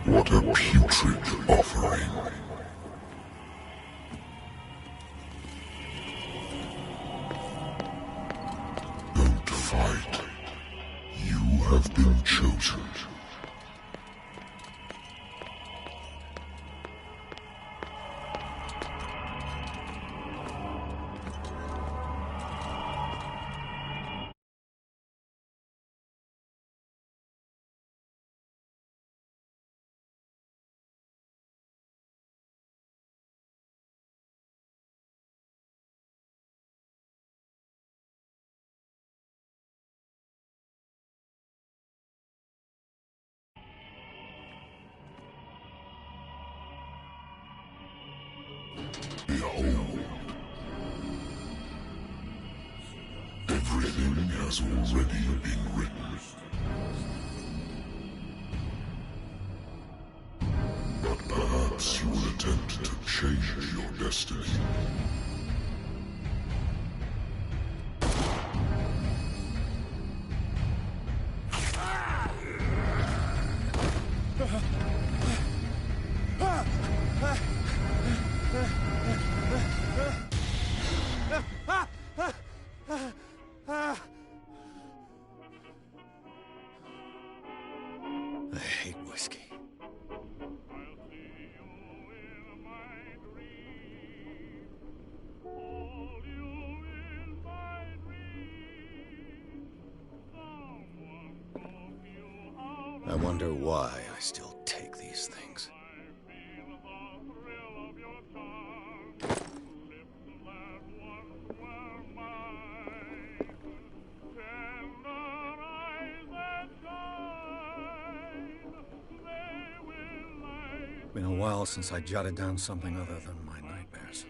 What a putrid offering. Don't fight. You have been chosen. Behold. Everything has already been written. But perhaps you will attempt to change your destiny. I hate whiskey. I wonder why I still take these things. Been a while since I jotted down something other than my nightmares.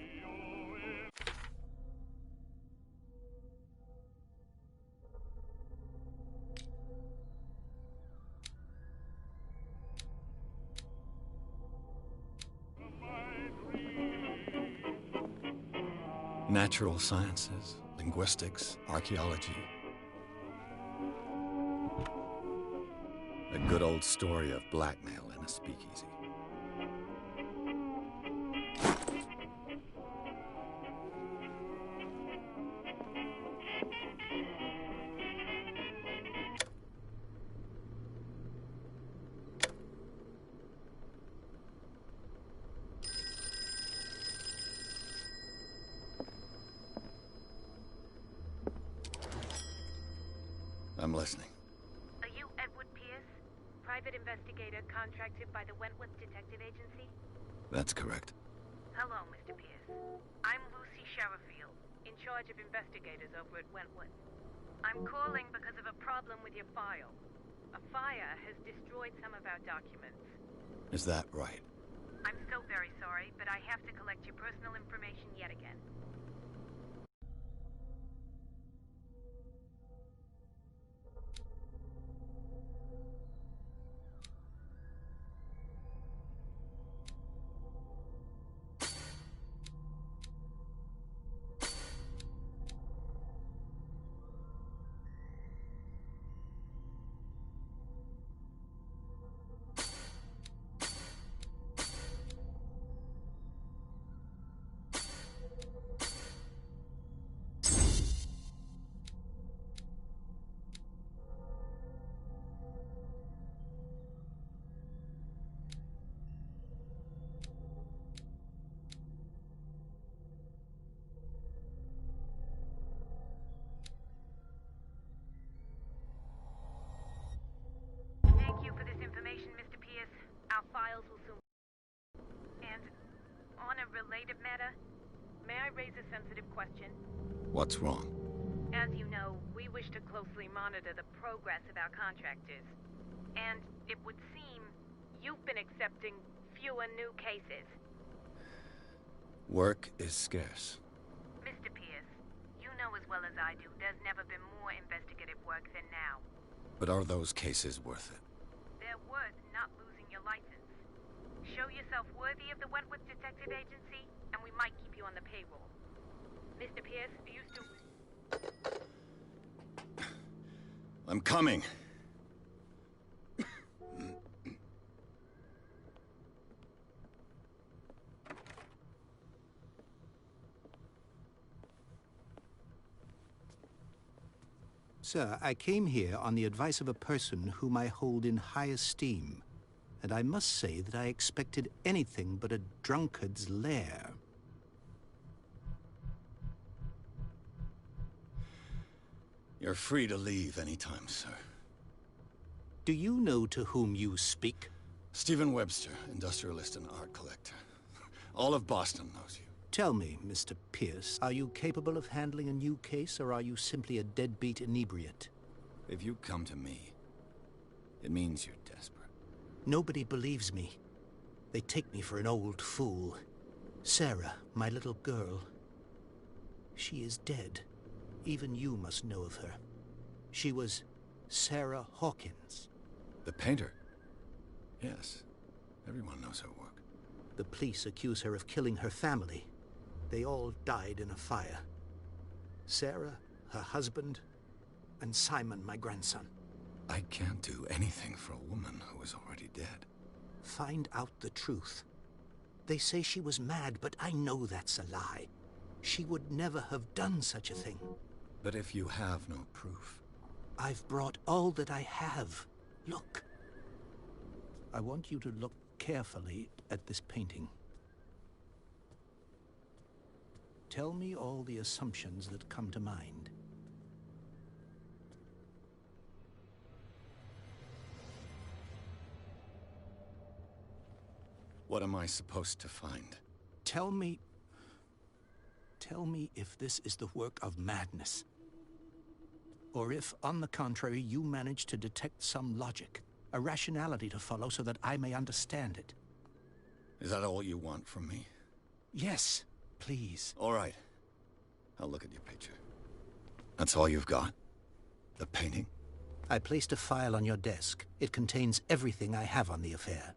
Natural sciences, linguistics, archaeology. A good old story of blackmail in a speakeasy. I'm listening. Are you Edward Pierce, private investigator contracted by the Wentworth Detective Agency? That's correct. Hello, Mr. Pierce. I'm Lucy Sherifield, in charge of investigators over at Wentworth. I'm calling because of a problem with your file. A fire has destroyed some of our documents. Is that right? I'm so very sorry, but I have to collect your personal information yet again. Thank you for this information, Mr. Pierce. Our files will soon... And on a related matter, may I raise a sensitive question? What's wrong? As you know, we wish to closely monitor the progress of our contractors. And it would seem you've been accepting fewer new cases. Work is scarce. Mr. Pierce, you know as well as I do there's never been more investigative work than now. But are those cases worth it? They're worth not losing your license. Show yourself worthy of the Wentworth Detective Agency, and we might keep you on the payroll. Mr. Pierce, are you still... I'm coming. Sir, I came here on the advice of a person whom I hold in high esteem, and I must say that I expected anything but a drunkard's lair. You're free to leave anytime, sir. Do you know to whom you speak? Stephen Webster, industrialist and art collector. All of Boston knows you. Tell me, Mr. Pierce, are you capable of handling a new case, or are you simply a deadbeat inebriate? If you come to me, it means you're desperate. Nobody believes me. They take me for an old fool. Sarah, my little girl, she is dead. Even you must know of her. She was Sarah Hawkins. The painter? Yes. Everyone knows her work. The police accuse her of killing her family. They all died in a fire. Sarah, her husband, and Simon, my grandson. I can't do anything for a woman who is already dead. Find out the truth. They say she was mad, but I know that's a lie. She would never have done such a thing. But if you have no proof... I've brought all that I have. Look. I want you to look carefully at this painting. Tell me all the assumptions that come to mind. What am I supposed to find? Tell me if this is the work of madness. Or if, on the contrary, you manage to detect some logic, a rationality to follow so that I may understand it. Is that all you want from me? Yes, please. All right. I'll look at your picture. That's all you've got? The painting? I placed a file on your desk. It contains everything I have on the affair.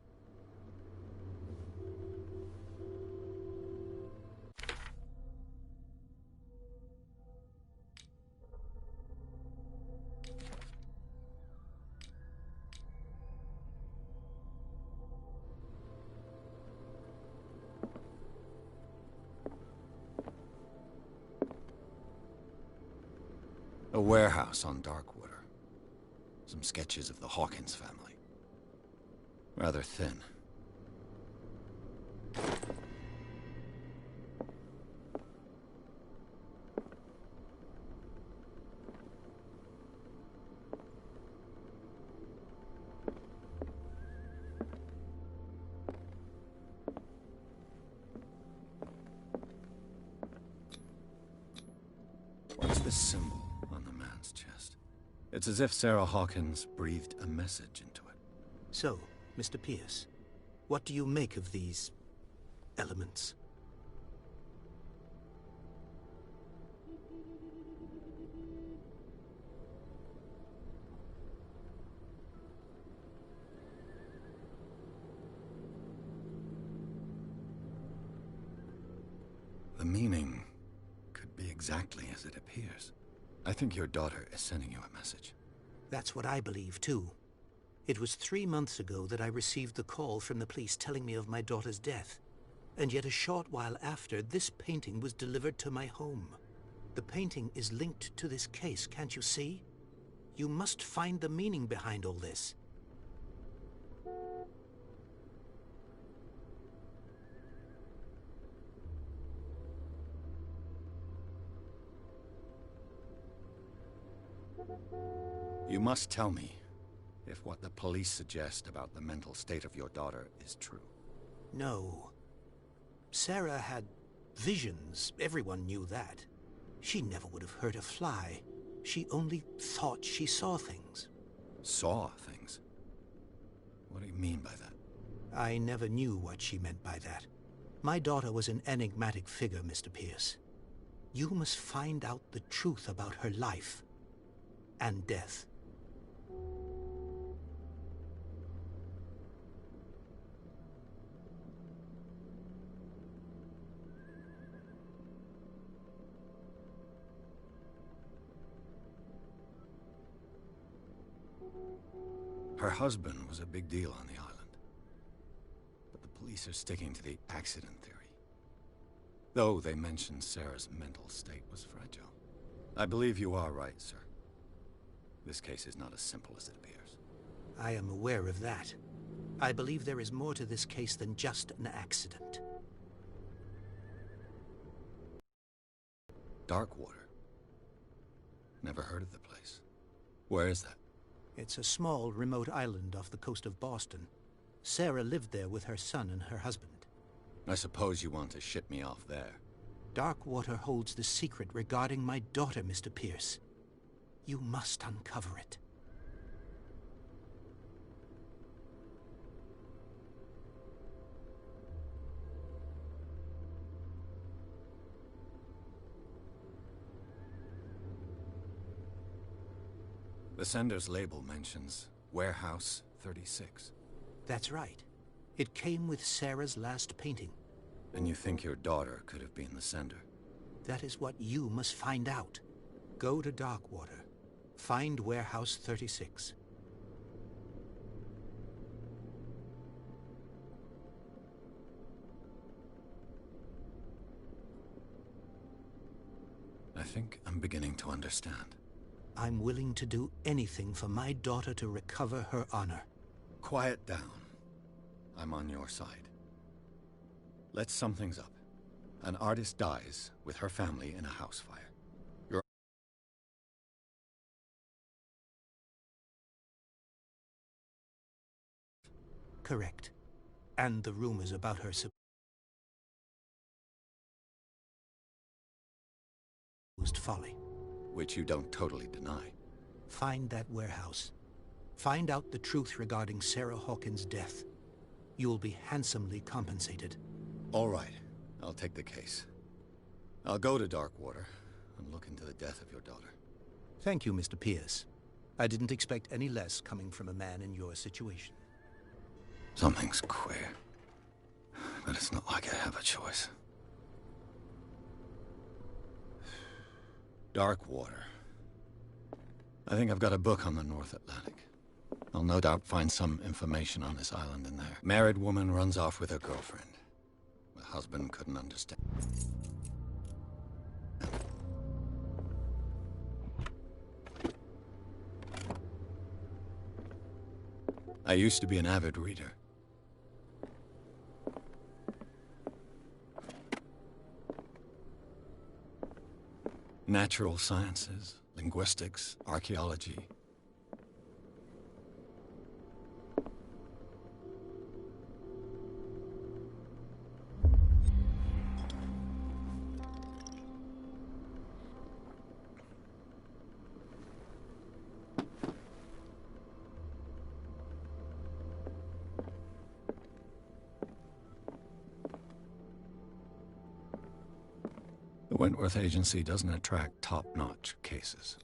A warehouse on Darkwater. Some sketches of the Hawkins family. Rather thin. What's this symbol on the man's chest? It's as if Sarah Hawkins breathed a message into it. So, Mr. Pierce, what do you make of these elements? The meaning could be exactly as it appears. I think your daughter is sending you a message. That's what I believe, too. It was 3 months ago that I received the call from the police telling me of my daughter's death. And yet a short while after, this painting was delivered to my home. The painting is linked to this case, can't you see? You must find the meaning behind all this. You must tell me if what the police suggest about the mental state of your daughter is true. No. Sarah had visions. Everyone knew that. She never would have hurt a fly. She only thought she saw things. Saw things? What do you mean by that? I never knew what she meant by that. My daughter was an enigmatic figure, Mr. Pierce. You must find out the truth about her life and death. Her husband was a big deal on the island. But the police are sticking to the accident theory. Though they mentioned Sarah's mental state was fragile. I believe you are right, sir. This case is not as simple as it appears. I am aware of that. I believe there is more to this case than just an accident. Darkwater. Never heard of the place. Where is that? It's a small, remote island off the coast of Boston. Sarah lived there with her son and her husband. I suppose you want to ship me off there. Darkwater holds the secret regarding my daughter, Mr. Pierce. You must uncover it. The sender's label mentions Warehouse 36. That's right. It came with Sarah's last painting. And you think your daughter could have been the sender? That is what you must find out. Go to Darkwater. Find Warehouse 36. I think I'm beginning to understand. I'm willing to do anything for my daughter to recover her honor. Quiet down. I'm on your side. Let's sum things up. An artist dies with her family in a house fire. You're... Correct. And the rumors about her supposed folly. Which you don't totally deny. Find that warehouse. Find out the truth regarding Sarah Hawkins' death. You'll be handsomely compensated. All right. I'll take the case. I'll go to Darkwater and look into the death of your daughter. Thank you, Mr. Pierce. I didn't expect any less coming from a man in your situation. Something's queer. But it's not like I have a choice. Darkwater. I think I've got a book on the North Atlantic. I'll no doubt find some information on this island in there. Married woman runs off with her girlfriend. The husband couldn't understand. I used to be an avid reader. Natural sciences, linguistics, archaeology. The Wentworth Agency doesn't attract top-notch cases.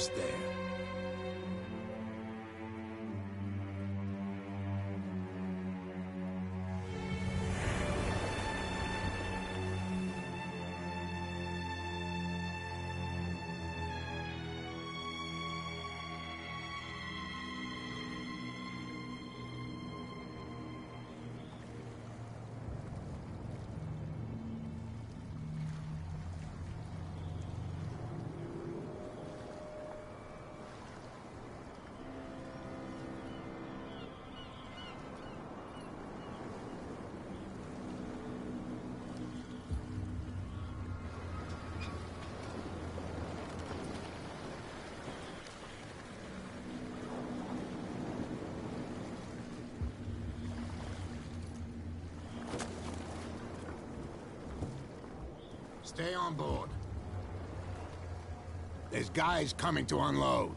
almost there. Stay on board. There's guys coming to unload.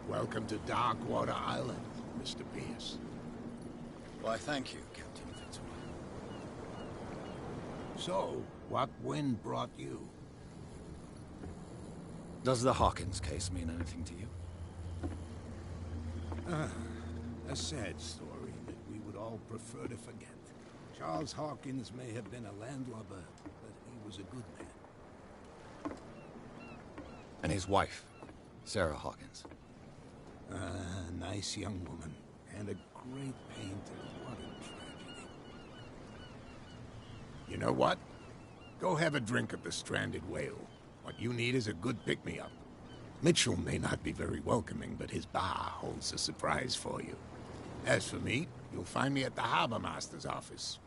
Welcome to Darkwater Island, Mr. Pierce. Why, thank you, Captain Fitzroy. So, what wind brought you? Does the Hawkins case mean anything to you? A sad story that we would all prefer to forget. Charles Hawkins may have been a landlubber, but he was a good man. And his wife, Sarah Hawkins. Nice young woman, and a great painter. What a tragedy. You know what? Go have a drink at the Stranded Whale. What you need is a good pick-me-up. Mitchell may not be very welcoming, but his bar holds a surprise for you. As for me, you'll find me at the Harbor Master's office.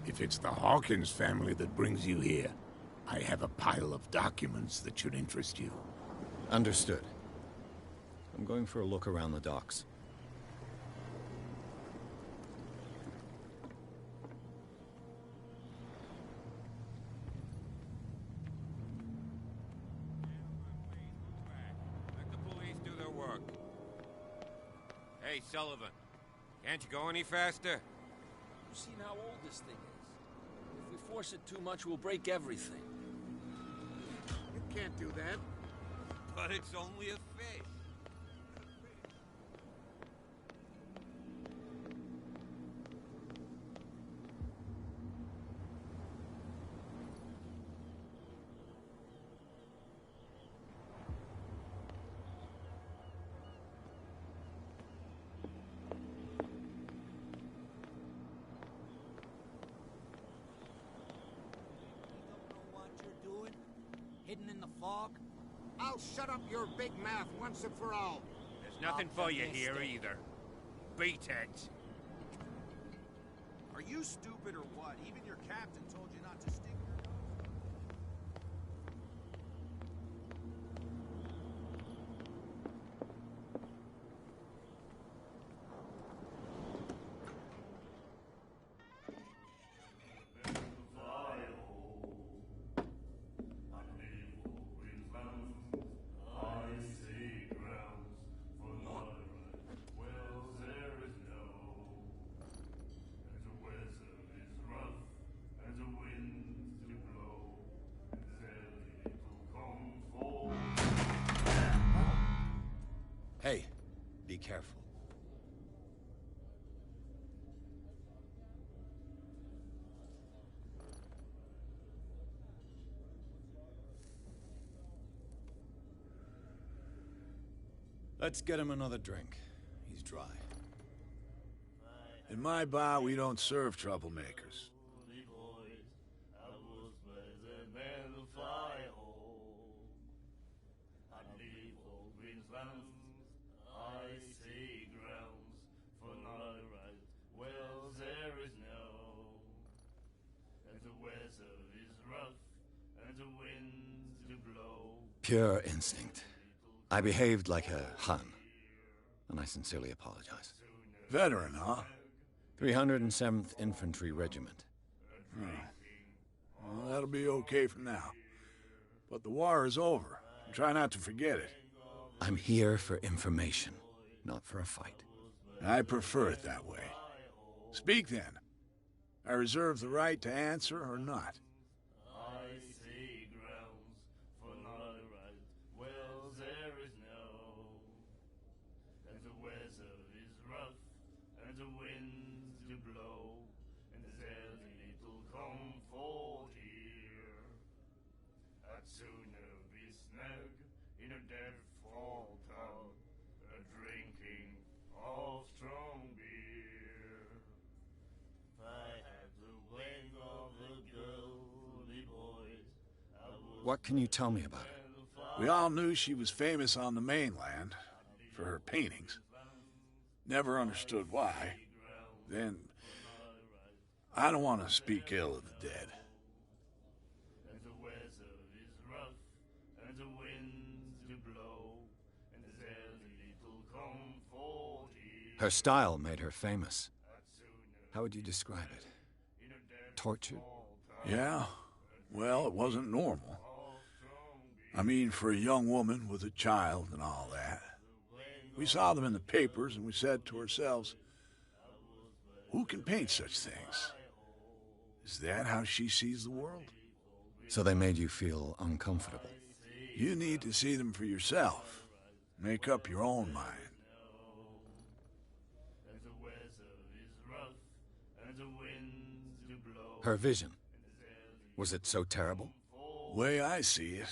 If it's the Hawkins family that brings you here, I have a pile of documents that should interest you. Understood. I'm going for a look around the docks. Hey, Sullivan. Can't you go any faster? You've seen how old this thing is. If we force it too much, we'll break everything. You can't do that. But it's only a fish. Hidden in the fog? I'll shut up your big mouth once and for all. There's nothing for you here either. Beat it. Are you stupid or what? Even your captain told you not to stick your nose. Hey, be careful. Let's get him another drink. He's dry. In my bar, we don't serve troublemakers. Pure instinct. I behaved like a Hun, and I sincerely apologize. Veteran, huh? 307th Infantry Regiment. Well, that'll be okay for now. But the war is over. Try not to forget it. I'm here for information, not for a fight. I prefer it that way. Speak then. I reserve the right to answer or not. I see grounds for not right. Well, there is no. And the weather is rough, and the winds do blow, and there's little comfort here. I'd sooner be snug in a dead fall town, drinking of strong beer. If I had the wing of the girly boys, I would. What can you tell me about her? We all knew she was famous on the mainland for her paintings. Never understood why. Then, I don't want to speak ill of the dead. And the weather is rough, and the winds do blow, and there's little comfort here. Her style made her famous. How would you describe it? Tortured? Yeah? Well, it wasn't normal. I mean, for a young woman with a child and all that. We saw them in the papers and we said to ourselves, who can paint such things? Is that how she sees the world? So they made you feel uncomfortable? You need to see them for yourself. Make up your own mind. Her vision, was it so terrible? The way I see it,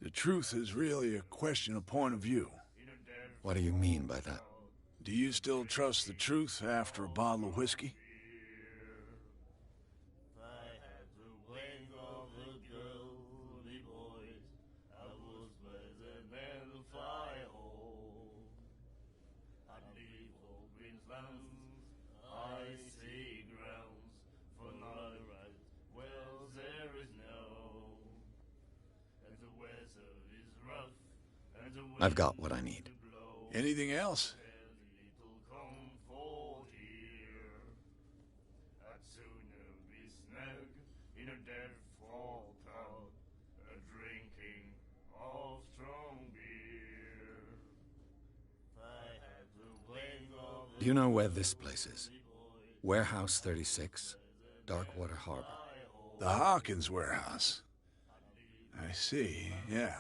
the truth is really a question of point of view. What do you mean by that? Do you still trust the truth after a bottle of whiskey? I've got what I need. Anything else? Do you know where this place is? Warehouse 36, Darkwater Harbor. The Hawkins warehouse. I see, yeah.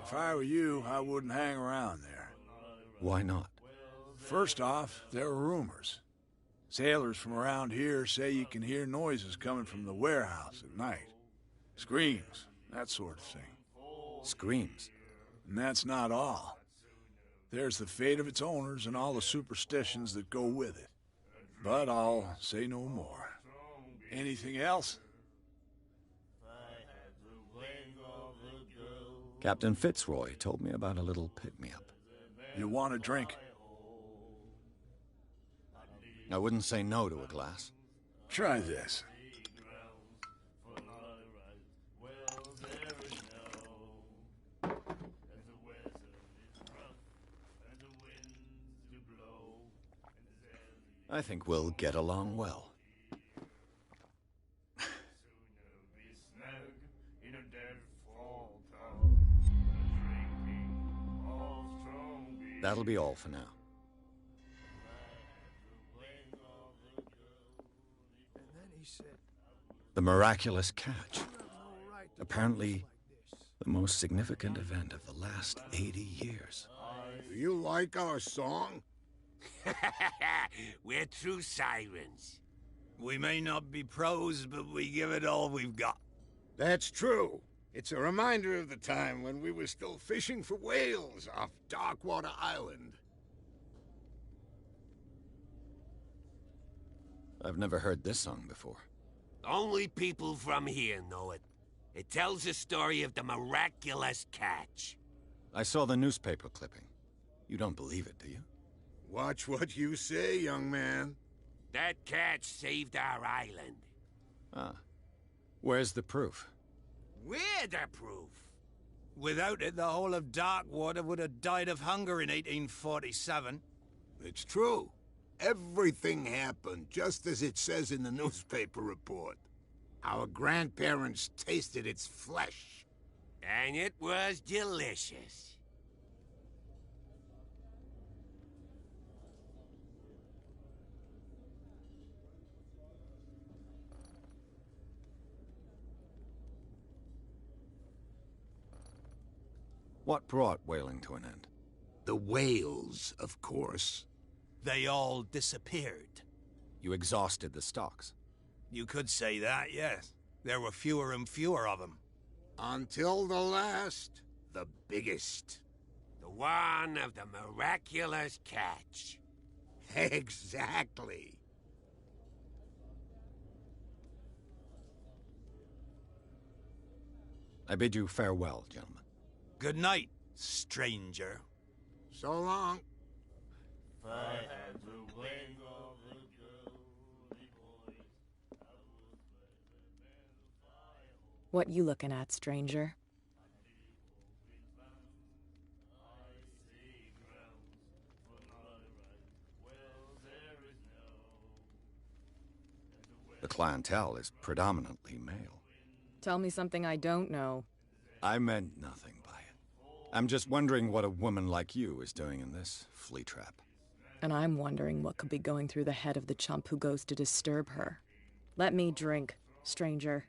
If I were you, I wouldn't hang around there. Why not? First off, there are rumors. Sailors from around here say you can hear noises coming from the warehouse at night. Screams, that sort of thing. Screams? And that's not all. There's the fate of its owners and all the superstitions that go with it. But I'll say no more. Anything else? Captain Fitzroy told me about a little pick-me-up. You want a drink? I wouldn't say no to a glass. Try this. I think we'll get along well. That'll be all for now. The miraculous catch. Apparently, the most significant event of the last 80 years. Do you like our song? We're true sirens. We may not be pros, but we give it all we've got. That's true. It's a reminder of the time when we were still fishing for whales off Darkwater Island. I've never heard this song before. Only people from here know it. It tells the story of the miraculous catch. I saw the newspaper clipping. You don't believe it, do you? Watch what you say, young man. That catch saved our island. Ah. Where's the proof? We're the proof. Without it, the whole of Darkwater would have died of hunger in 1847. It's true. Everything happened just as it says in the newspaper report. Our grandparents tasted its flesh. And it was delicious. What brought whaling to an end? The whales, of course. They all disappeared. You exhausted the stocks. You could say that, yes. There were fewer and fewer of them. Until the last, the biggest. The one of the miraculous catch. Exactly. I bid you farewell, gentlemen. Good night, stranger. So long. If I had the wing of the girly boys, I would play them in the fire. What you looking at, stranger? The clientele is predominantly male. Tell me something I don't know. I meant nothing by it. I'm just wondering what a woman like you is doing in this flea trap. And I'm wondering what could be going through the head of the chump who goes to disturb her. Let me drink, stranger.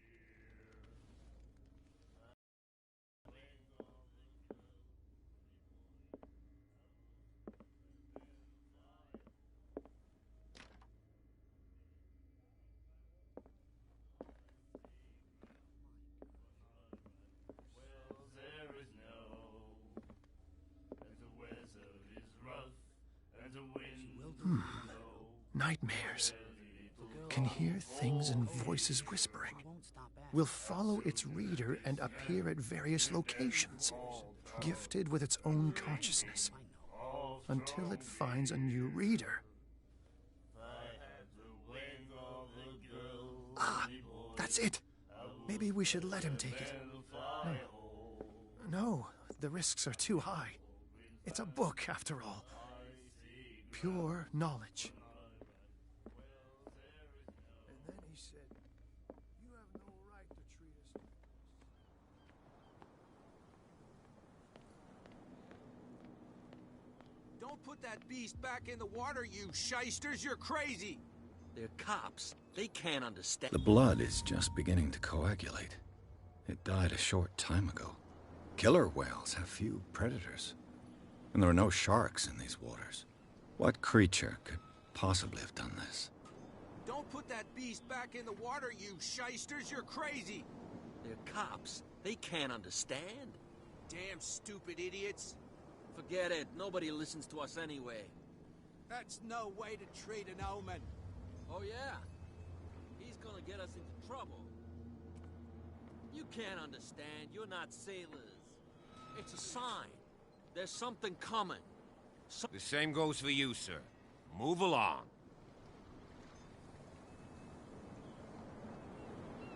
Nightmares. Can hear things and voices whispering. Will follow its reader and appear at various locations, gifted with its own consciousness, until it finds a new reader. Ah, that's it. Maybe we should let him take it. No, the risks are too high. It's a book, after all. Pure knowledge. And then he said, "You have no right to treat us." Don't put that beast back in the water, you shysters! You're crazy! They're cops. They can't understand. The blood is just beginning to coagulate. It died a short time ago. Killer whales have few predators. And there are no sharks in these waters. What creature could possibly have done this? Don't put that beast back in the water, you shysters! You're crazy! They're cops. They can't understand. Damn stupid idiots! Forget it. Nobody listens to us anyway. That's no way to treat an omen. Oh, yeah? He's gonna get us into trouble. You can't understand. You're not sailors. It's a sign. There's something coming. The same goes for you, sir. Move along.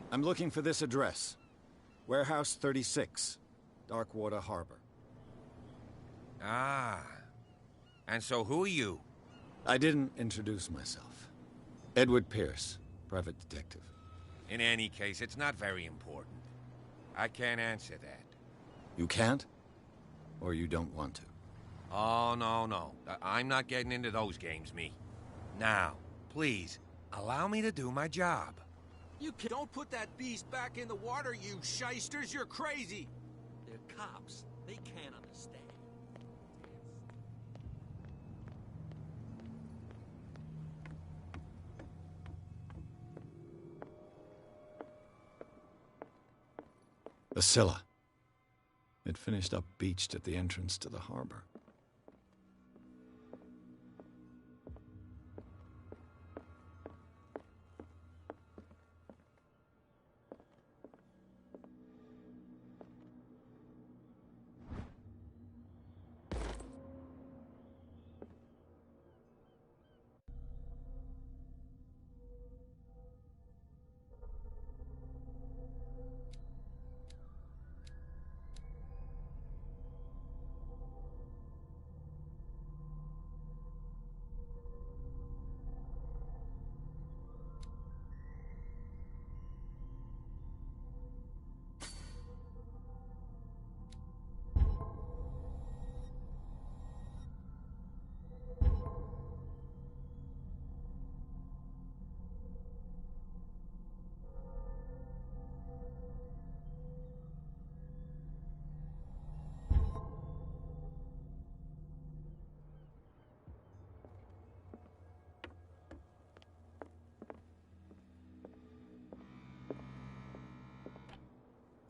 I'm looking for this address. Warehouse 36, Darkwater Harbor. Ah. And so who are you? I didn't introduce myself. Edward Pierce, private detective. In any case, it's not very important. I can't answer that. You can't? Or you don't want to? Oh, no. I'm not getting into those games, me. Now, please, allow me to do my job. You don't put that beast back in the water, you shysters! You're crazy! They're cops. They can't understand. The Scylla. It finished up beached at the entrance to the harbor.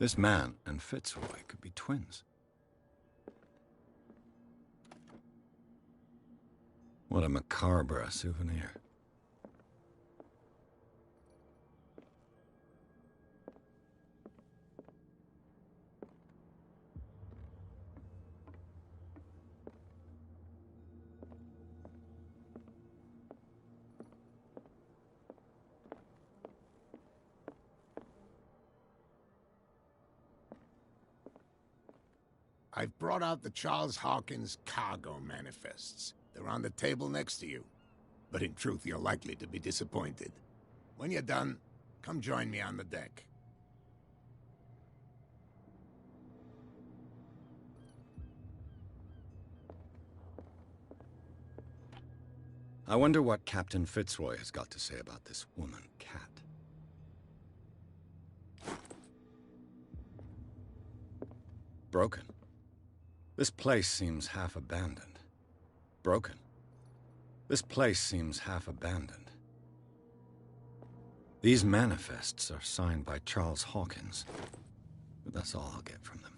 This man and Fitzroy could be twins. What a macabre souvenir. I've brought out the Charles Hawkins cargo manifests. They're on the table next to you. But in truth, you're likely to be disappointed. When you're done, come join me on the deck. I wonder what Captain Fitzroy has got to say about this woman, Cat. Broken. This place seems half abandoned. Broken. This place seems half abandoned. These manifests are signed by Charles Hawkins, but that's all I'll get from them.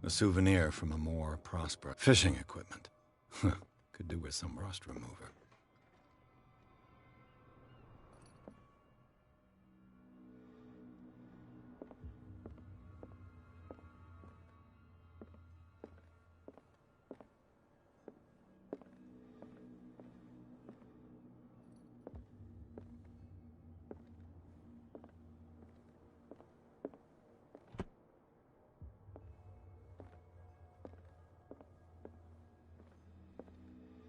A souvenir from a more prosperous fishing equipment. Could do with some rust remover.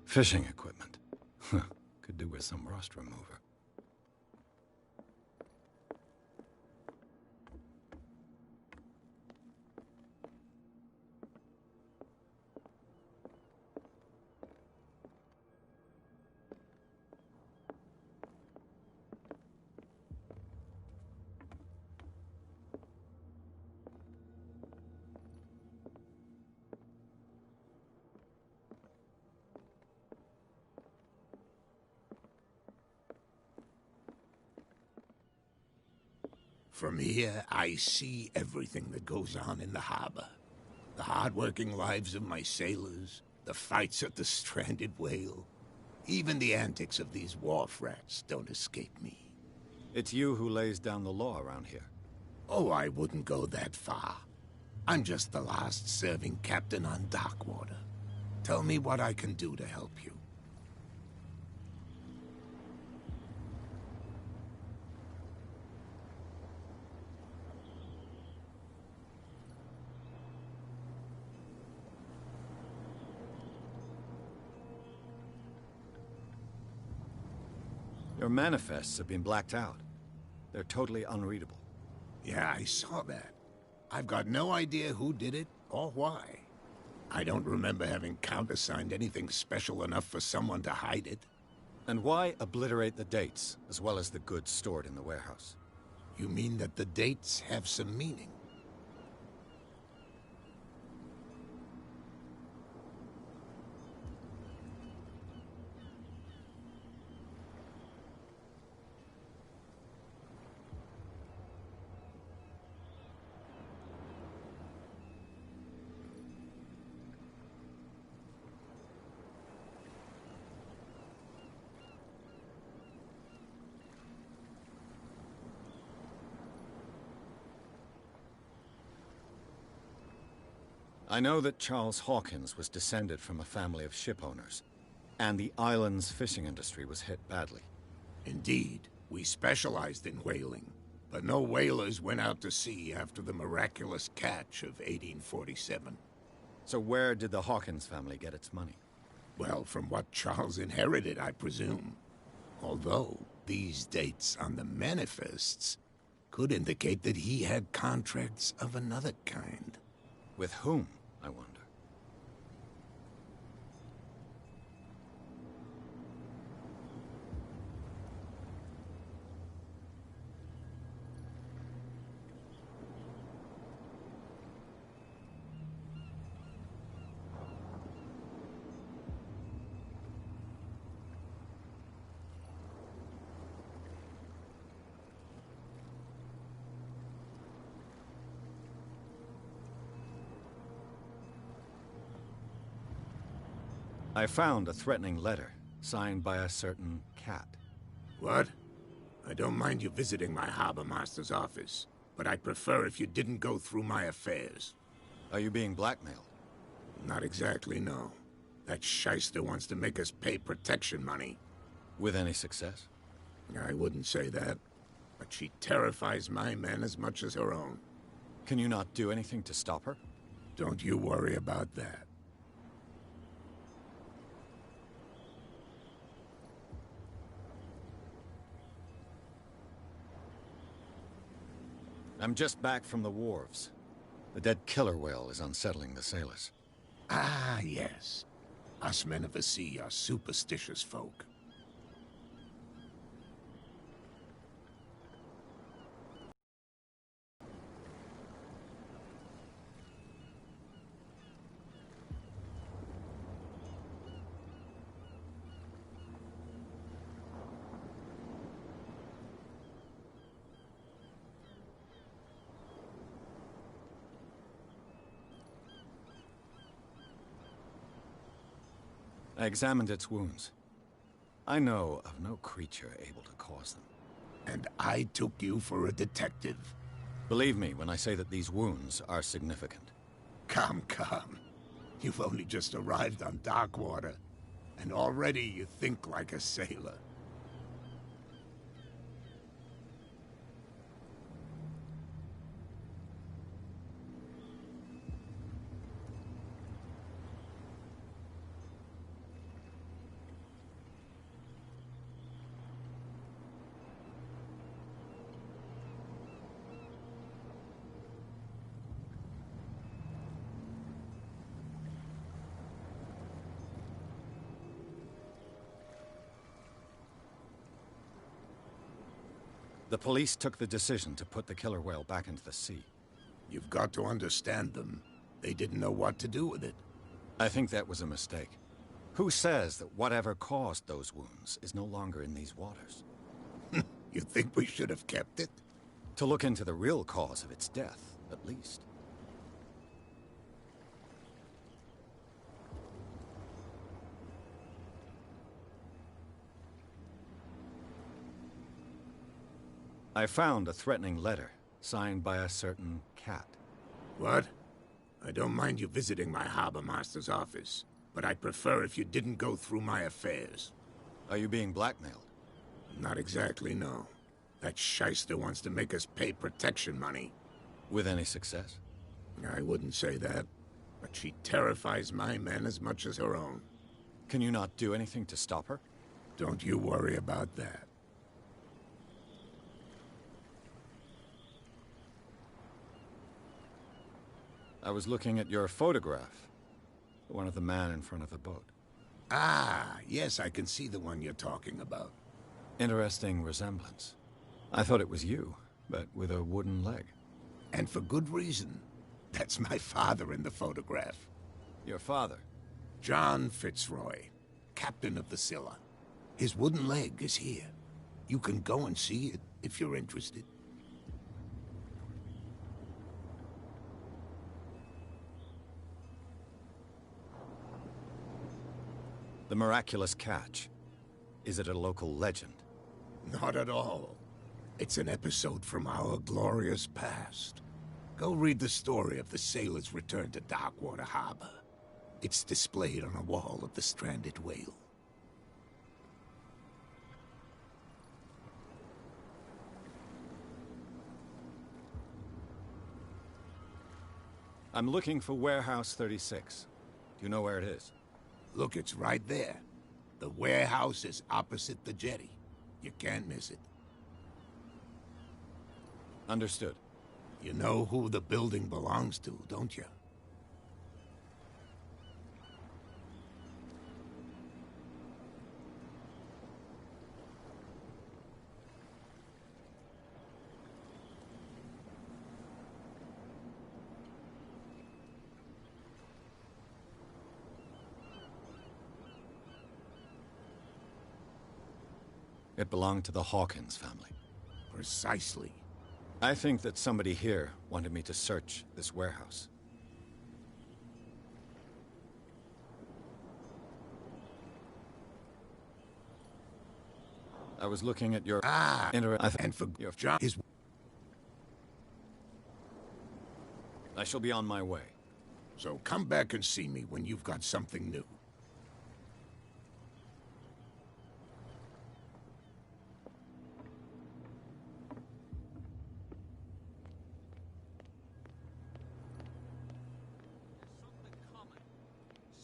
Fishing equipment. Could do with some rust remover. From here, I see everything that goes on in the harbor. The hard-working lives of my sailors, the fights at the stranded whale. Even the antics of these wharf rats don't escape me. It's you who lays down the law around here. Oh, I wouldn't go that far. I'm just the last serving captain on Darkwater. Tell me what I can do to help you. Your manifests have been blacked out. They're totally unreadable. Yeah, I saw that. I've got no idea who did it or why. I don't remember having countersigned anything special enough for someone to hide it. And why obliterate the dates, as well as the goods stored in the warehouse? You mean that the dates have some meaning? I know that Charles Hawkins was descended from a family of ship owners, and the island's fishing industry was hit badly. Indeed, we specialized in whaling, but no whalers went out to sea after the miraculous catch of 1847. So where did the Hawkins family get its money? Well, from what Charles inherited, I presume. Although, these dates on the manifests could indicate that he had contracts of another kind. With whom, I wonder? I found a threatening letter, signed by a certain cat. What? I don't mind you visiting my harbor master's office, but I'd prefer if you didn't go through my affairs. Are you being blackmailed? Not exactly, no. That shyster wants to make us pay protection money. With any success? I wouldn't say that, but she terrifies my men as much as her own. Can you not do anything to stop her? Don't you worry about that. I'm just back from the wharves. The dead killer whale is unsettling the sailors. Ah, yes. Us men of the sea are superstitious folk. I examined its wounds. I know of no creature able to cause them. And I took you for a detective. Believe me when I say that these wounds are significant. Come. You've only just arrived on Darkwater, and already you think like a sailor. The police took the decision to put the killer whale back into the sea. You've got to understand them. They didn't know what to do with it. I think that was a mistake. Who says that whatever caused those wounds is no longer in these waters? You think we should have kept it? To look into the real cause of its death, at least. I found a threatening letter, signed by a certain cat. What? I don't mind you visiting my harbor master's office, but I'd prefer if you didn't go through my affairs. Are you being blackmailed? Not exactly, no. That shyster wants to make us pay protection money. With any success? I wouldn't say that, but she terrifies my men as much as her own. Can you not do anything to stop her? Don't you worry about that. I was looking at your photograph. The one of the man in front of the boat. Ah, yes, I can see the one you're talking about. Interesting resemblance. I thought it was you, but with a wooden leg. And for good reason. That's my father in the photograph. Your father? John Fitzroy, captain of the Scylla. His wooden leg is here. You can go and see it if you're interested. The miraculous catch. Is it a local legend? Not at all. It's an episode from our glorious past. Go read the story of the sailor's return to Darkwater Harbor. It's displayed on a wall of the stranded whale. I'm looking for Warehouse 36. Do you know where it is? Look, it's right there. The warehouse is opposite the jetty. You can't miss it. Understood. You know who the building belongs to, don't you? It belonged to the Hawkins family. Precisely. I think that somebody here wanted me to search this warehouse. I was looking at your... and for your John is... I shall be on my way. So come back and see me when you've got something new.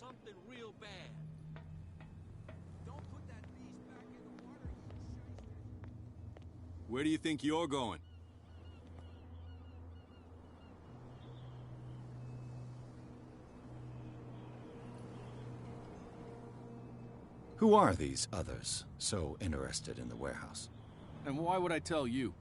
Something real bad. Don't put that beast back in the water, you shyster. Where do you think you're going? Who are these others so interested in the warehouse? And why would I tell you?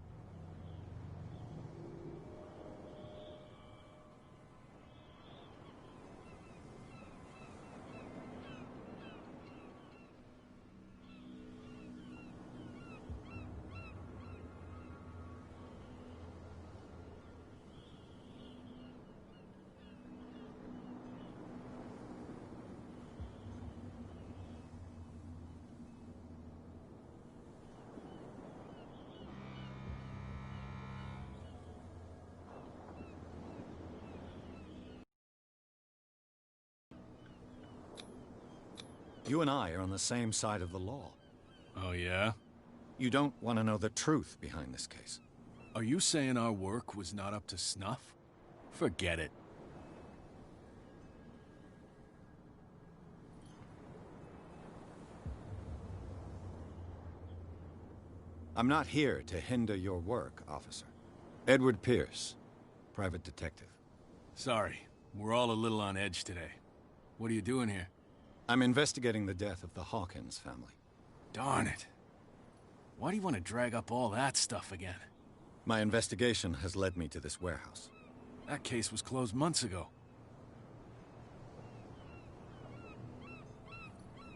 You and I are on the same side of the law. Oh, yeah? You don't want to know the truth behind this case. Are you saying our work was not up to snuff? Forget it. I'm not here to hinder your work, officer. Edward Pierce, private detective. Sorry, we're all a little on edge today. What are you doing here? I'm investigating the death of the Hawkins family. Darn it. Why do you want to drag up all that stuff again? My investigation has led me to this warehouse. That case was closed months ago.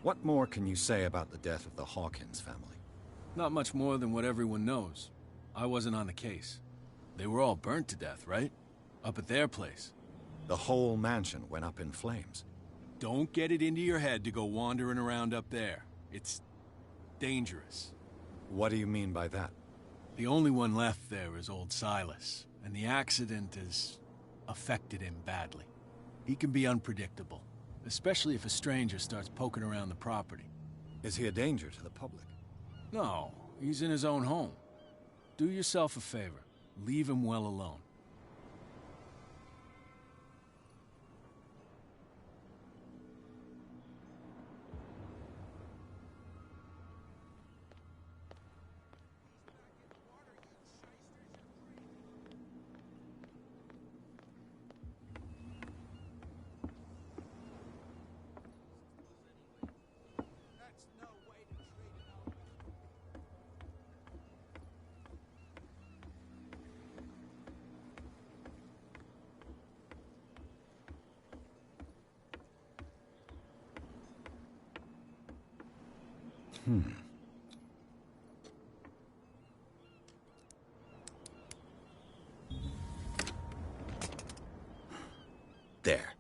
What more can you say about the death of the Hawkins family? Not much more than what everyone knows. I wasn't on the case. They were all burnt to death, right? Up at their place. The whole mansion went up in flames. Don't get it into your head to go wandering around up there. It's dangerous. What do you mean by that? The only one left there is old Silas, and the accident has affected him badly. He can be unpredictable, especially if a stranger starts poking around the property. Is he a danger to the public? No, he's in his own home. Do yourself a favor. Leave him well alone. There.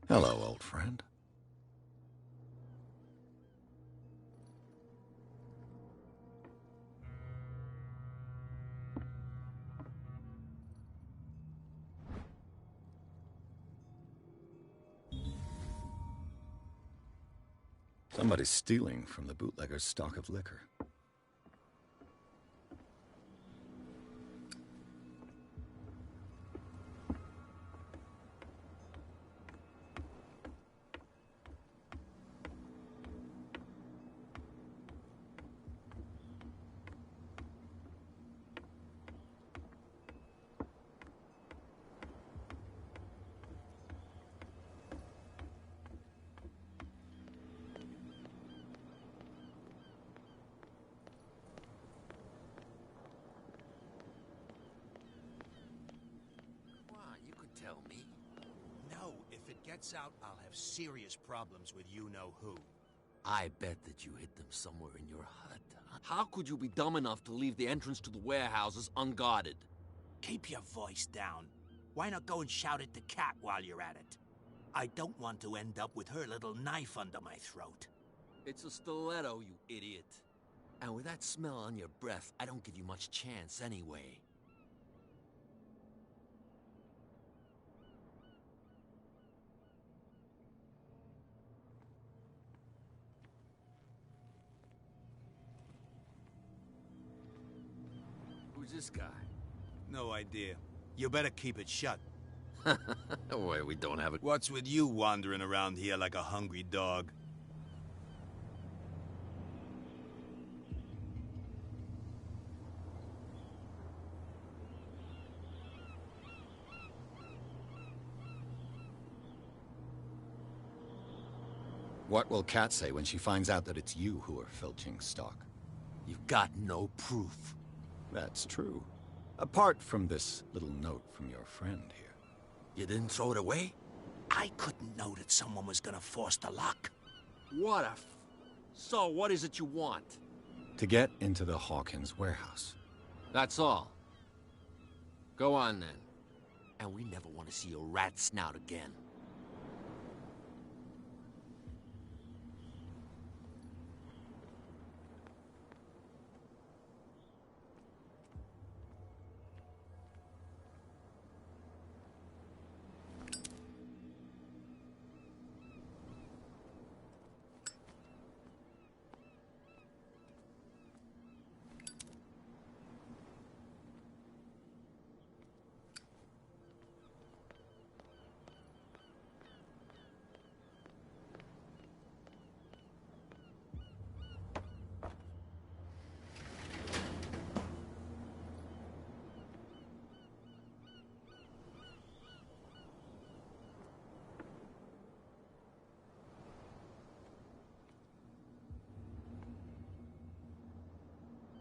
Hello, old friend. Somebody's stealing from the bootlegger's stock of liquor. tell me. No, if it gets out, I'll have serious problems with you-know-who. I bet that you hid them somewhere in your hut. How could you be dumb enough to leave the entrance to the warehouses unguarded? Keep your voice down. Why not go and shout at the cat while you're at it? I don't want to end up with her little knife under my throat. It's a stiletto, you idiot. And with that smell on your breath, I don't give you much chance anyway. Who's this guy? No idea. You better keep it shut. Wait, we don't have it. What's with you wandering around here like a hungry dog? What will Kat say when she finds out that it's you who are filching stock? You've got no proof. That's true. Apart from this little note from your friend here. You didn't throw it away? I couldn't know that someone was gonna force the lock. What a So, what is it you want? To get into the Hawkins warehouse. That's all. Go on, then. And we never want to see your rat snout again.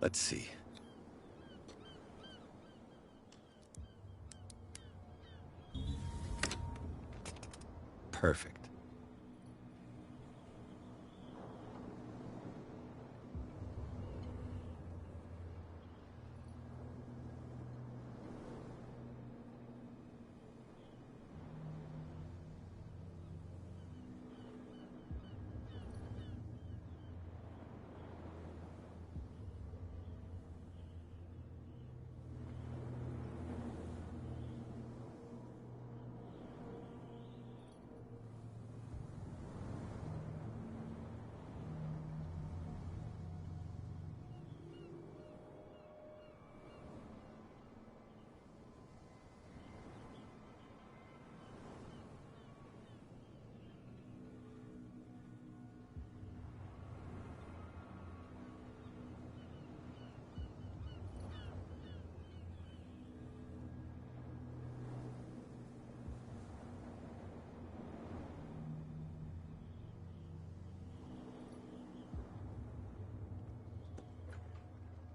Let's see. Perfect.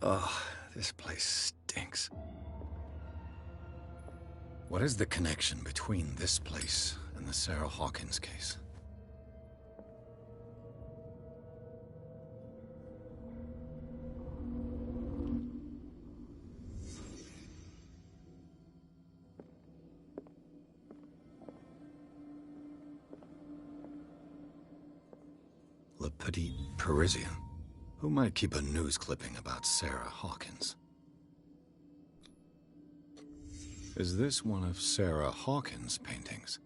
Oh, this place stinks. What is the connection between this place and the Sarah Hawkins case? Le Petit Parisien. Who might keep a news clipping about Sarah Hawkins? Is this one of Sarah Hawkins' paintings?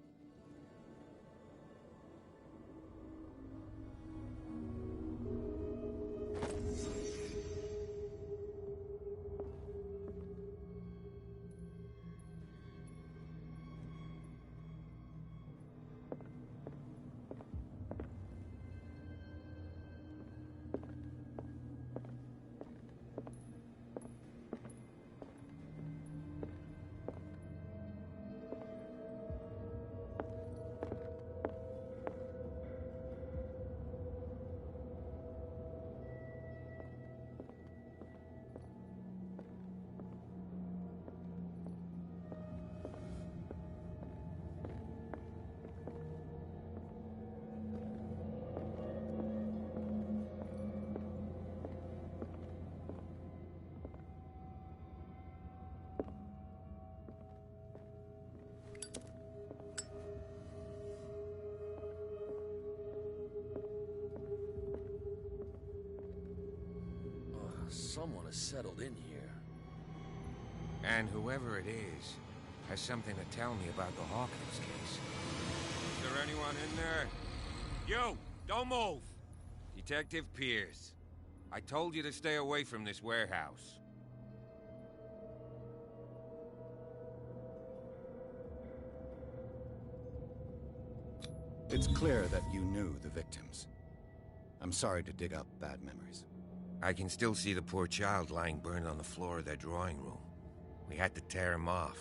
someone has settled in here. And whoever it is has something to tell me about the Hawkins case. Is there anyone in there? You! Don't move! Detective Pierce. I told you to stay away from this warehouse. It's clear that you knew the victims. I'm sorry to dig up bad memories. I can still see the poor child lying burned on the floor of their drawing room. We had to tear him off.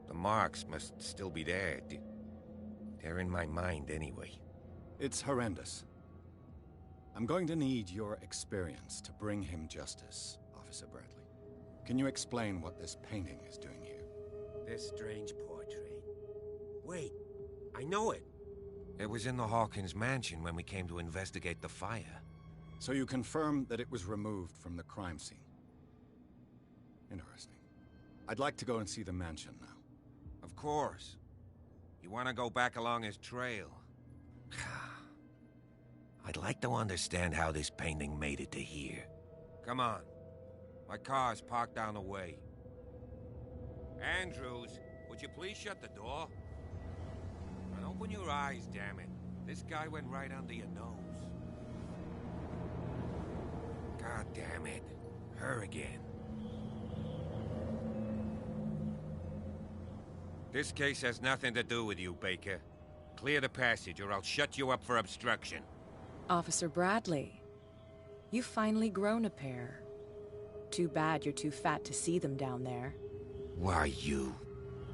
The marks must still be there. They're in my mind anyway. It's horrendous. I'm going to need your experience to bring him justice, Officer Bradley. Can you explain what this painting is doing here? This strange portrait. Wait, I know it. It was in the Hawkins mansion when we came to investigate the fire. So you confirm that it was removed from the crime scene? Interesting. I'd like to go and see the mansion now. Of course. You want to go back along his trail? I'd like to understand how this painting made it to here. Come on. My car's parked down the way. Andrews, would you please shut the door? And open your eyes, damn it. This guy went right under your nose. God damn it. Her again. This case has nothing to do with you, Baker. Clear the passage or I'll shut you up for obstruction. Officer Bradley, you've finally grown a pair. Too bad you're too fat to see them down there. Why you?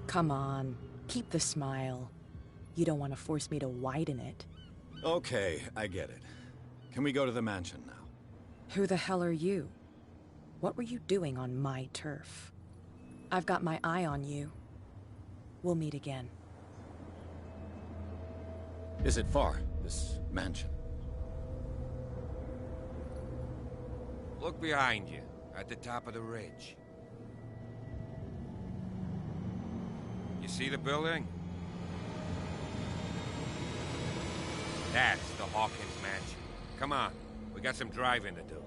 Come on, keep the smile. You don't want to force me to widen it. Okay, I get it. Can we go to the mansion now? Who the hell are you? What were you doing on my turf? I've got my eye on you. We'll meet again. Is it far, this mansion? Look behind you, at the top of the ridge. You see the building? That's the Hawkins mansion. Come on, we got some driving to do.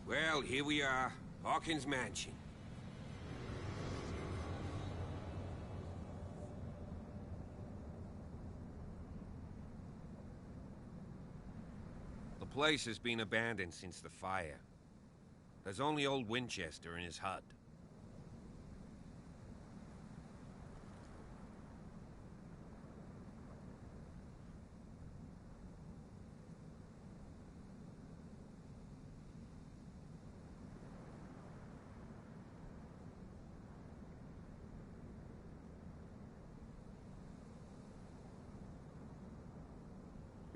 Well, here we are. Hawkins Mansion. The place has been abandoned since the fire. There's only old Winchester in his hut.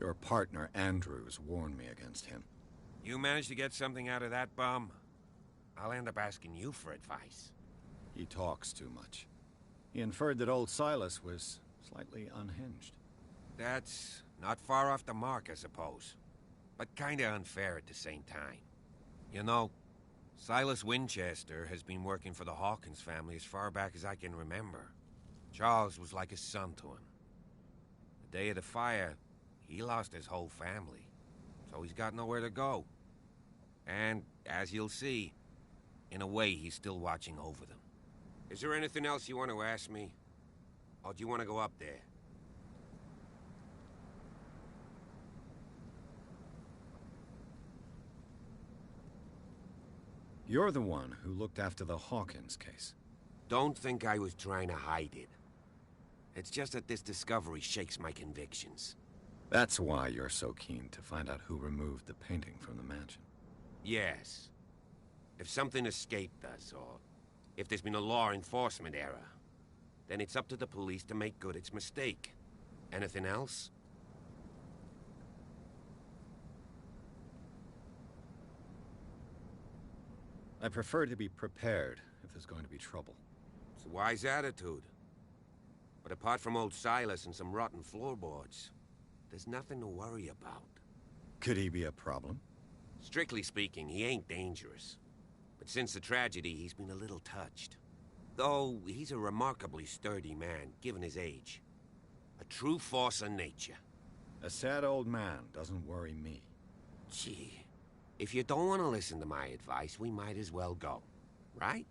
Your partner, Andrews, warned me against him. You managed to get something out of that bum? I'll end up asking you for advice. He talks too much. He inferred that old Silas was slightly unhinged. That's not far off the mark, I suppose. But kinda unfair at the same time. You know, Silas Winchester has been working for the Hawkins family as far back as I can remember. Charles was like a son to him. The day of the fire, he lost his whole family, so he's got nowhere to go. And, as you'll see, in a way, he's still watching over them. Is there anything else you want to ask me? Or do you want to go up there? You're the one who looked after the Hawkins case. Don't think I was trying to hide it. It's just that this discovery shakes my convictions. That's why you're so keen to find out who removed the painting from the mansion. Yes. If something escaped us, or if there's been a law enforcement error, then it's up to the police to make good its mistake. Anything else? I prefer to be prepared if there's going to be trouble. It's a wise attitude. But apart from old Silas and some rotten floorboards, there's nothing to worry about. Could he be a problem? Strictly speaking, he ain't dangerous. But since the tragedy, he's been a little touched. Though, he's a remarkably sturdy man, given his age. A true force of nature. A sad old man doesn't worry me. Gee, if you don't want to listen to my advice, we might as well go. Right?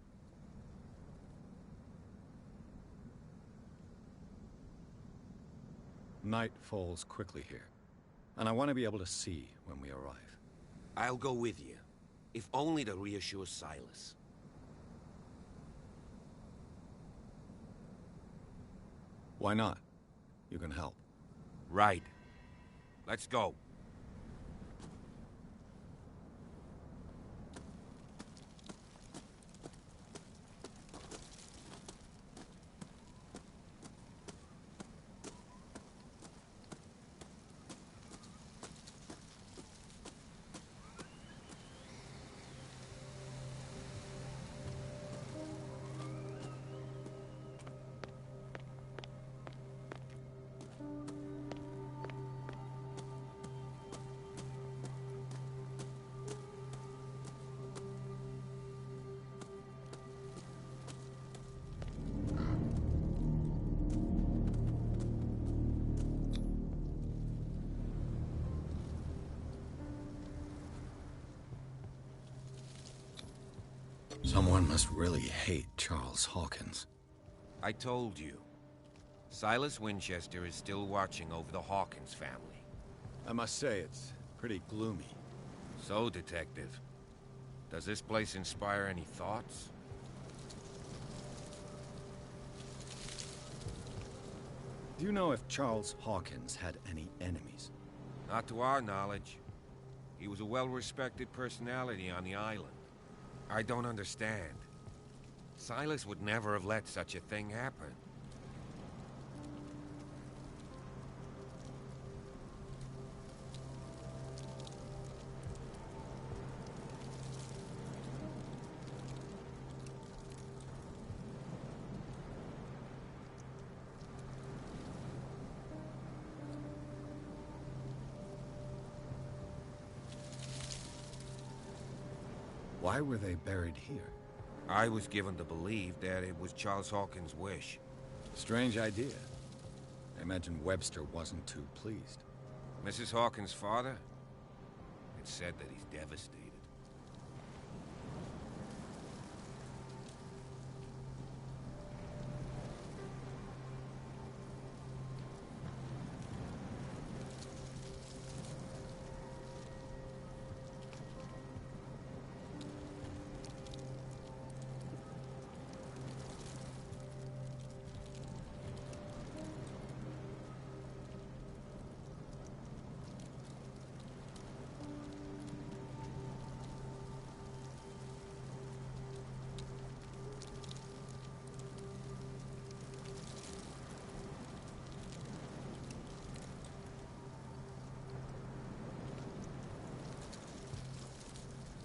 Night falls quickly here, and I want to be able to see when we arrive. I'll go with you, if only to reassure Silas. Why not? You can help. Right. Let's go. Someone must really hate Charles Hawkins. I told you. Silas Winchester is still watching over the Hawkins family. I must say, it's pretty gloomy. So, Detective, does this place inspire any thoughts? Do you know if Charles Hawkins had any enemies? Not to our knowledge. He was a well-respected personality on the island. I don't understand. Silas would never have let such a thing happen. Why were they buried here? I was given to believe that it was Charles Hawkins' wish. Strange idea. I imagine Webster wasn't too pleased. Mrs. Hawkins' father? It's said that he's devastated.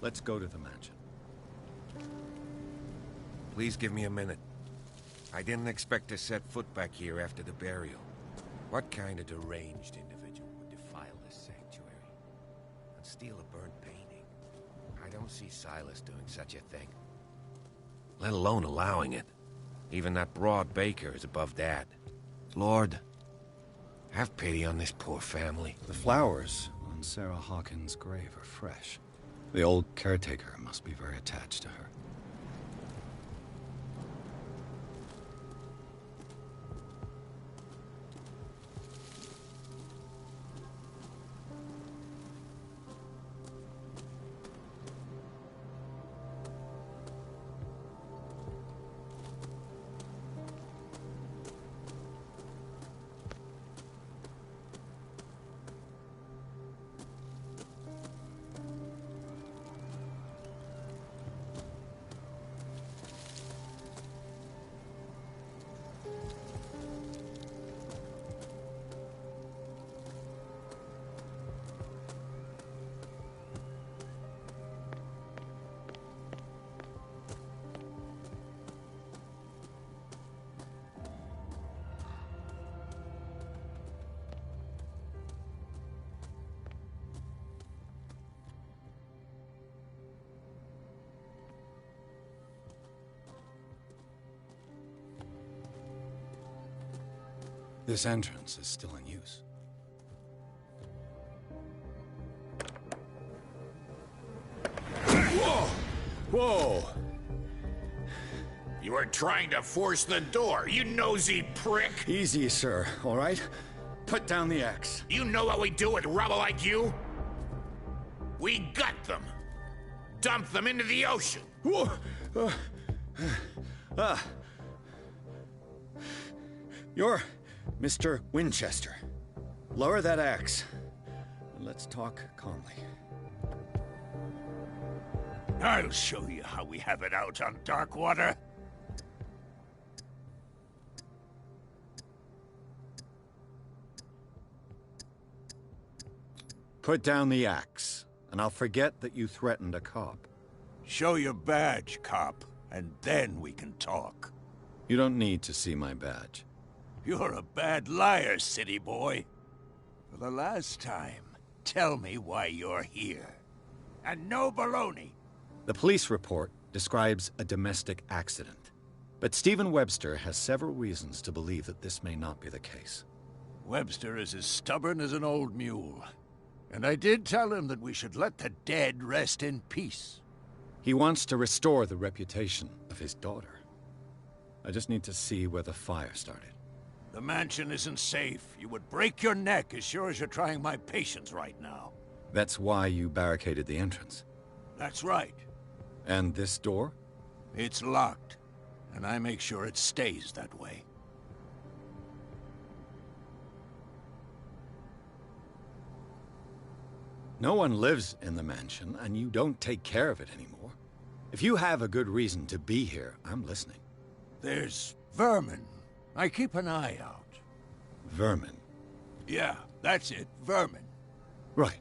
Let's go to the mansion. Please give me a minute. I didn't expect to set foot back here after the burial. What kind of deranged individual would defile this sanctuary and steal a burnt painting? I don't see Silas doing such a thing, let alone allowing it. Even that broad baker is above that. Lord, have pity on this poor family. The flowers on Sarah Hawkins' grave are fresh. The old caretaker must be very attached to her. This entrance is still in use. Whoa! Whoa! You were trying to force the door, you nosy prick! Easy, sir, all right? Put down the axe. You know what we do with rubble like you? We gut them. Dump them into the ocean. Whoa! You're Mr. Winchester. Lower that axe. Let's talk calmly. I'll show you how we have it out on Darkwater. Put down the axe, and I'll forget that you threatened a cop. Show your badge, cop, and then we can talk. You don't need to see my badge. You're a bad liar, city boy. For the last time, tell me why you're here. And no baloney. The police report describes a domestic accident. But Stephen Webster has several reasons to believe that this may not be the case. Webster is as stubborn as an old mule. And I did tell him that we should let the dead rest in peace. He wants to restore the reputation of his daughter. I just need to see where the fire started. The mansion isn't safe. You would break your neck as sure as you're trying my patience right now. That's why you barricaded the entrance. That's right. And this door? It's locked, and I make sure it stays that way. No one lives in the mansion, and you don't take care of it anymore. If you have a good reason to be here, I'm listening. There's vermin. I keep an eye out. Vermin? Yeah, that's it, vermin. Right.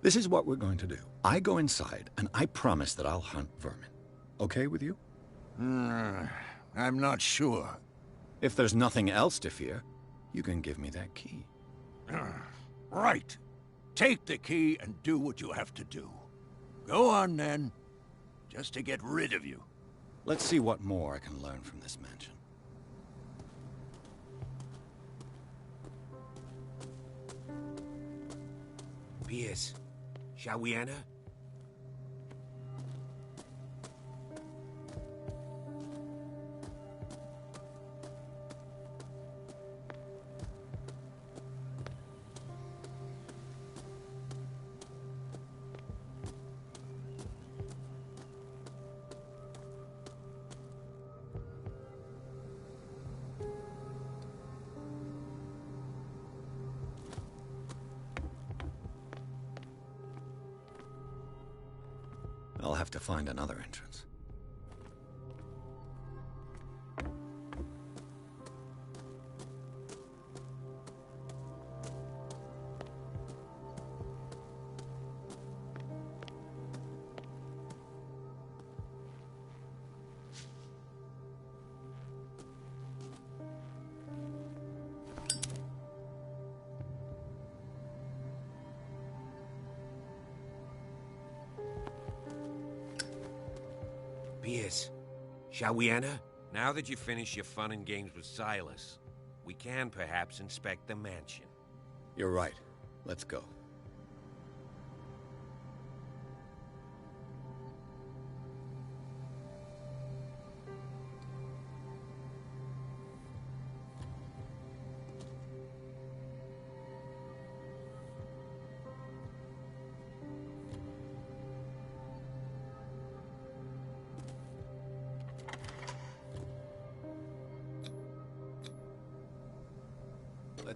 This is what we're going to do. I go inside, and I promise that I'll hunt vermin. Okay with you? I'm not sure. If there's nothing else to fear, you can give me that key. Right. Take the key and do what you have to do. Go on, then. Just to get rid of you. Let's see what more I can learn from this mansion. Pierce, shall we enter? I'll have to find another entrance. Pierce, shall we enter? Now that you finish your fun and games with Silas, we can perhaps inspect the mansion. You're right. Let's go.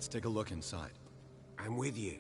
Let's take a look inside. I'm with you.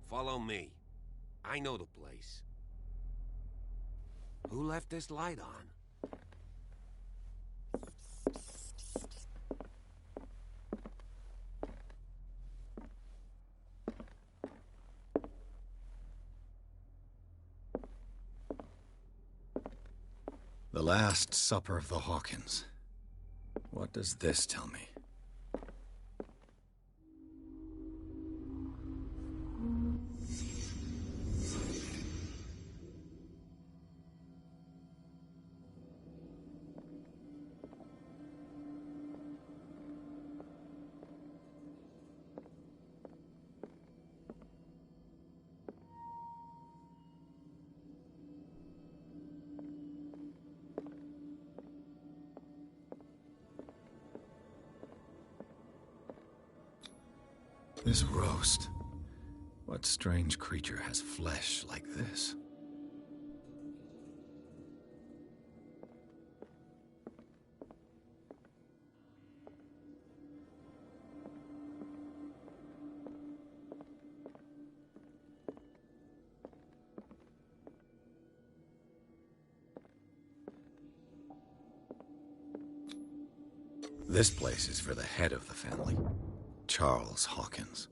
Follow me. I know the place. Who left this light on? The Last Supper of the Hawkins. What does this tell me? This roast. What strange creature has flesh like this? This place is for the head of the family, Charles Hawkins.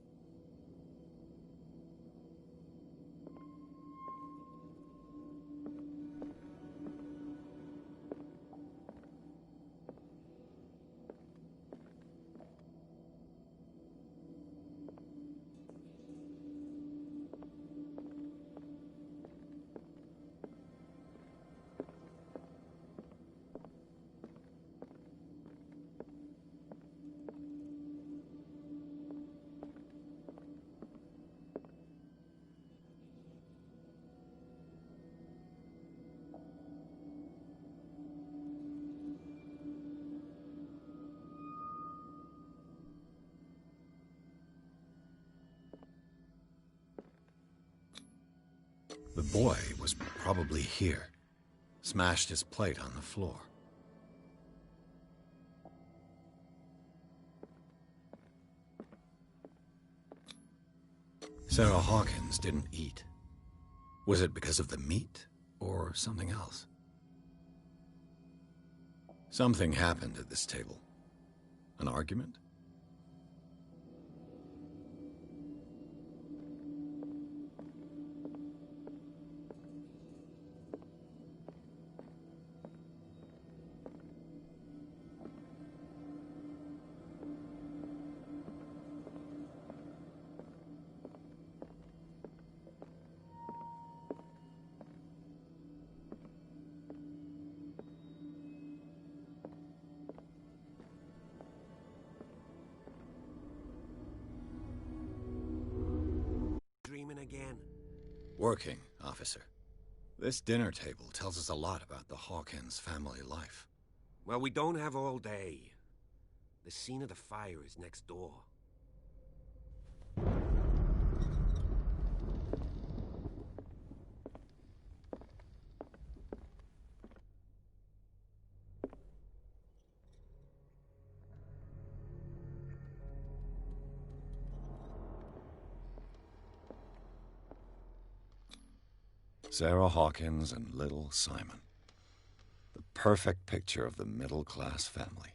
The boy was probably here. Smashed his plate on the floor. Sarah Hawkins didn't eat. Was it because of the meat, or something else? Something happened at this table. An argument? Again. Working, officer. This dinner table tells us a lot about the Hawkins family life. Well, we don't have all day. The scene of the fire is next door. Sarah Hawkins and little Simon. The perfect picture of the middle-class family.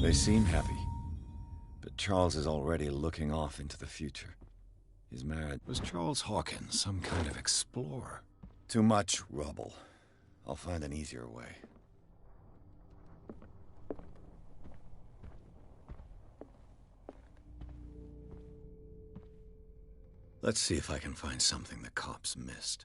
They seem happy, but Charles is already looking off into the future. His marriage. Was Charles Hawkins some kind of explorer? Too much rubble. I'll find an easier way. Let's see if I can find something the cops missed.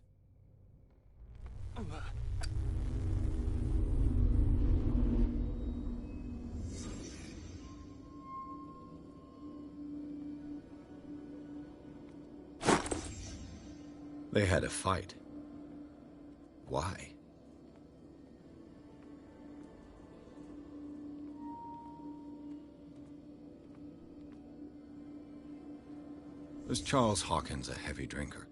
They had a fight. Why? Was Charles Hawkins a heavy drinker?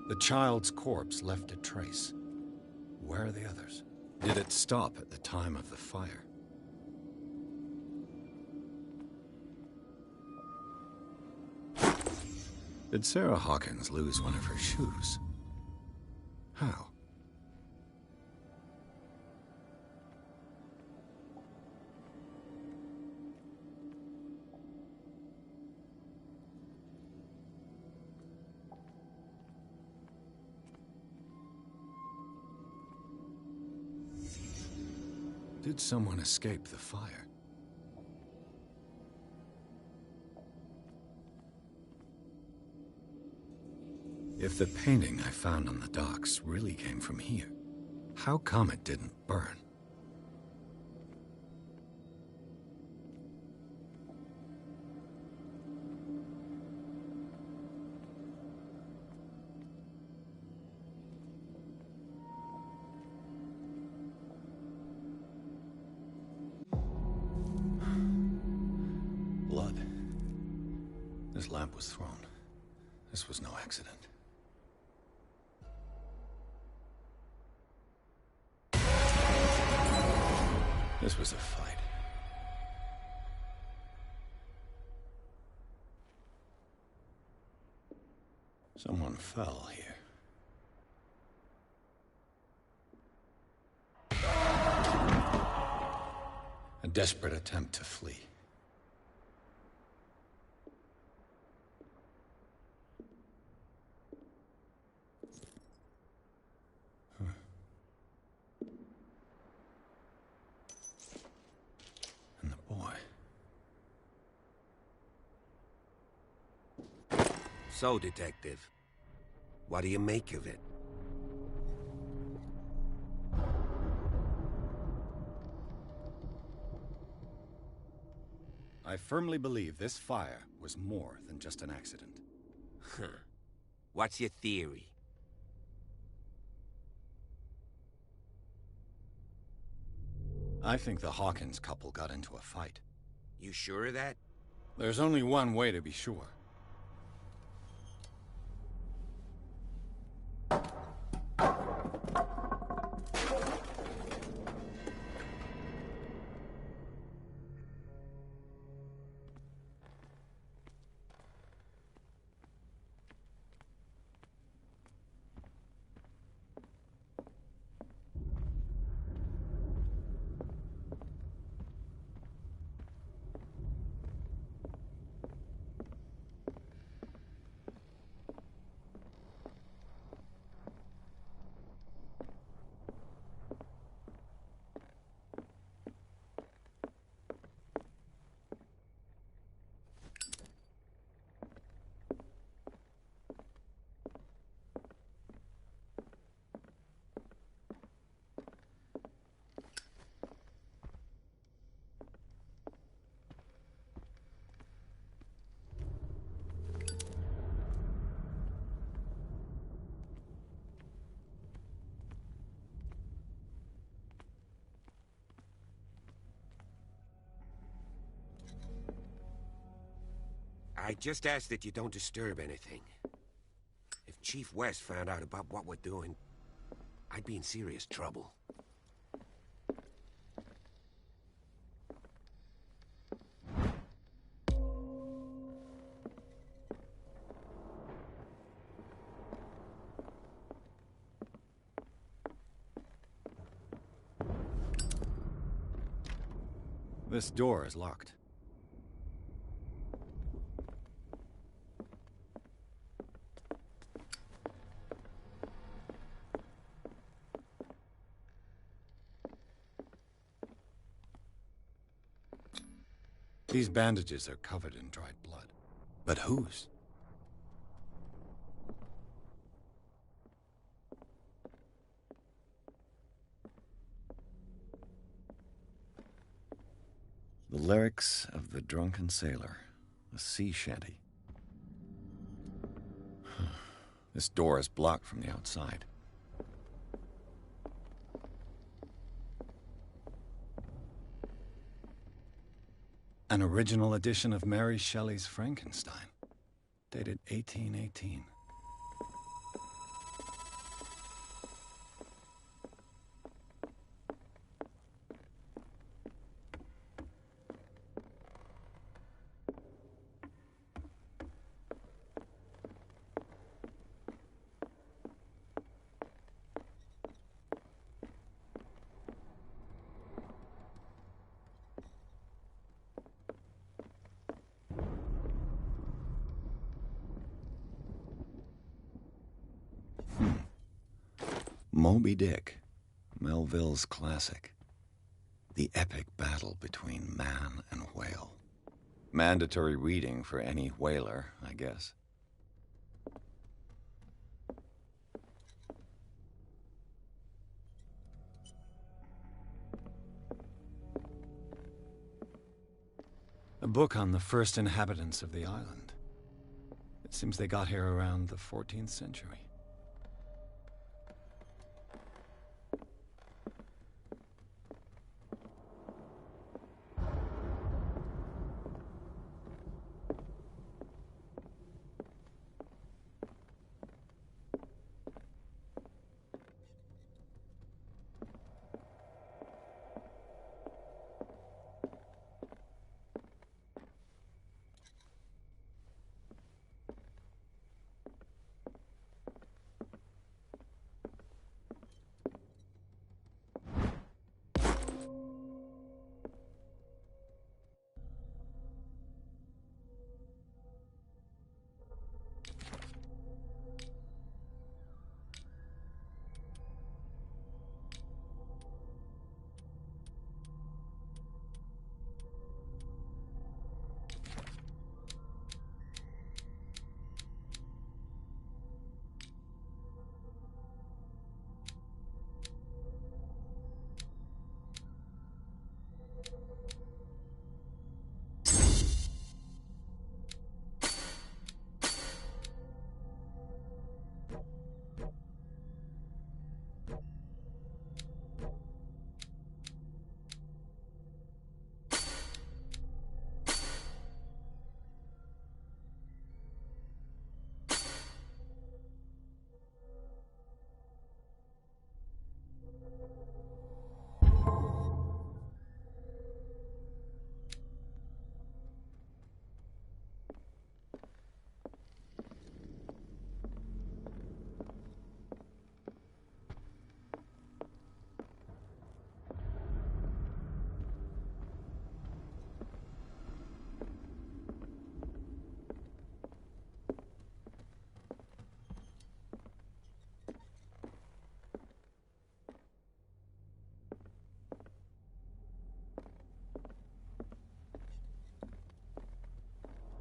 The child's corpse left a trace. Where are the others? Did it stop at the time of the fire? Did Sarah Hawkins lose one of her shoes? How? Did someone escape the fire? If the painting I found on the docks really came from here, how come it didn't burn? Blood. This lamp was thrown. This was no accident. This was a fight. Someone fell here. A desperate attempt to flee. So, Detective, what do you make of it? I firmly believe this fire was more than just an accident. Huh. What's your theory? I think the Hawkins couple got into a fight. You sure of that? There's only one way to be sure. I just ask that you don't disturb anything. If Chief West found out about what we're doing, I'd be in serious trouble. This door is locked. These bandages are covered in dried blood. But whose? The lyrics of the drunken sailor, a sea shanty. This door is blocked from the outside. An original edition of Mary Shelley's Frankenstein, dated 1818. Moby Dick, Melville's classic. The epic battle between man and whale. Mandatory reading for any whaler, I guess. A book on the first inhabitants of the island. It seems they got here around the 14th century.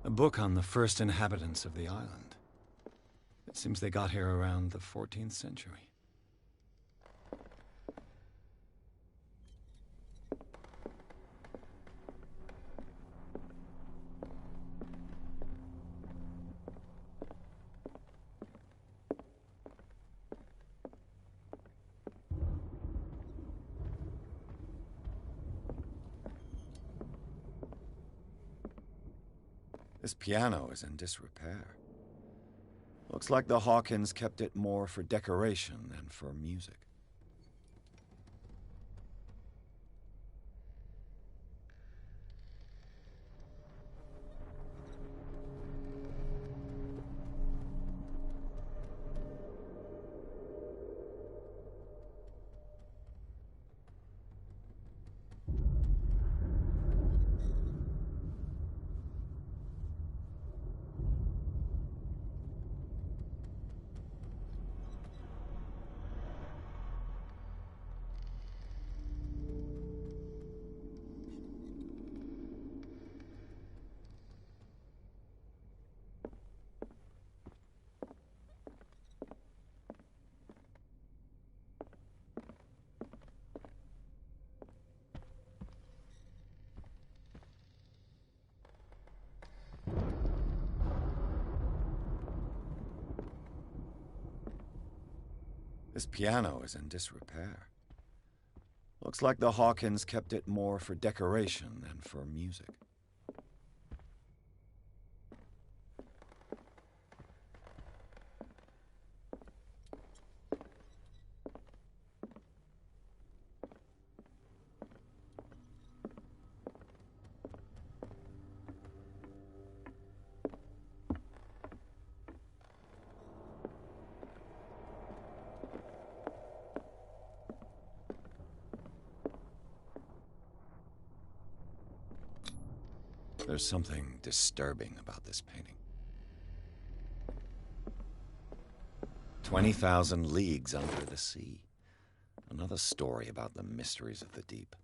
A book on the first inhabitants of the island. It seems they got here around the 14th century. This piano is in disrepair. Looks like the Hawkins kept it more for decoration than for music. This piano is in disrepair. Looks like the Hawkins kept it more for decoration than for music. There's something disturbing about this painting. 20,000 leagues under the sea. Another story about the mysteries of the deep.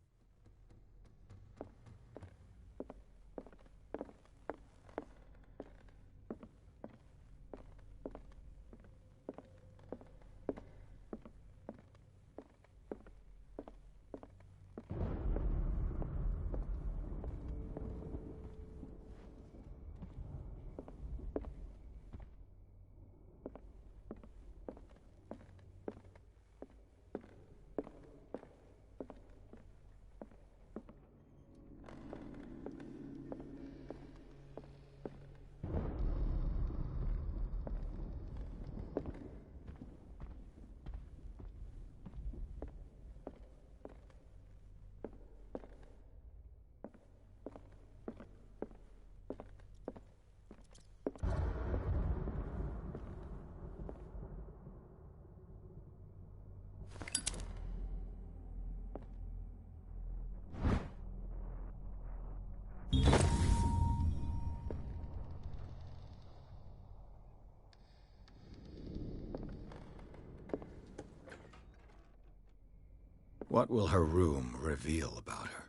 What will her room reveal about her?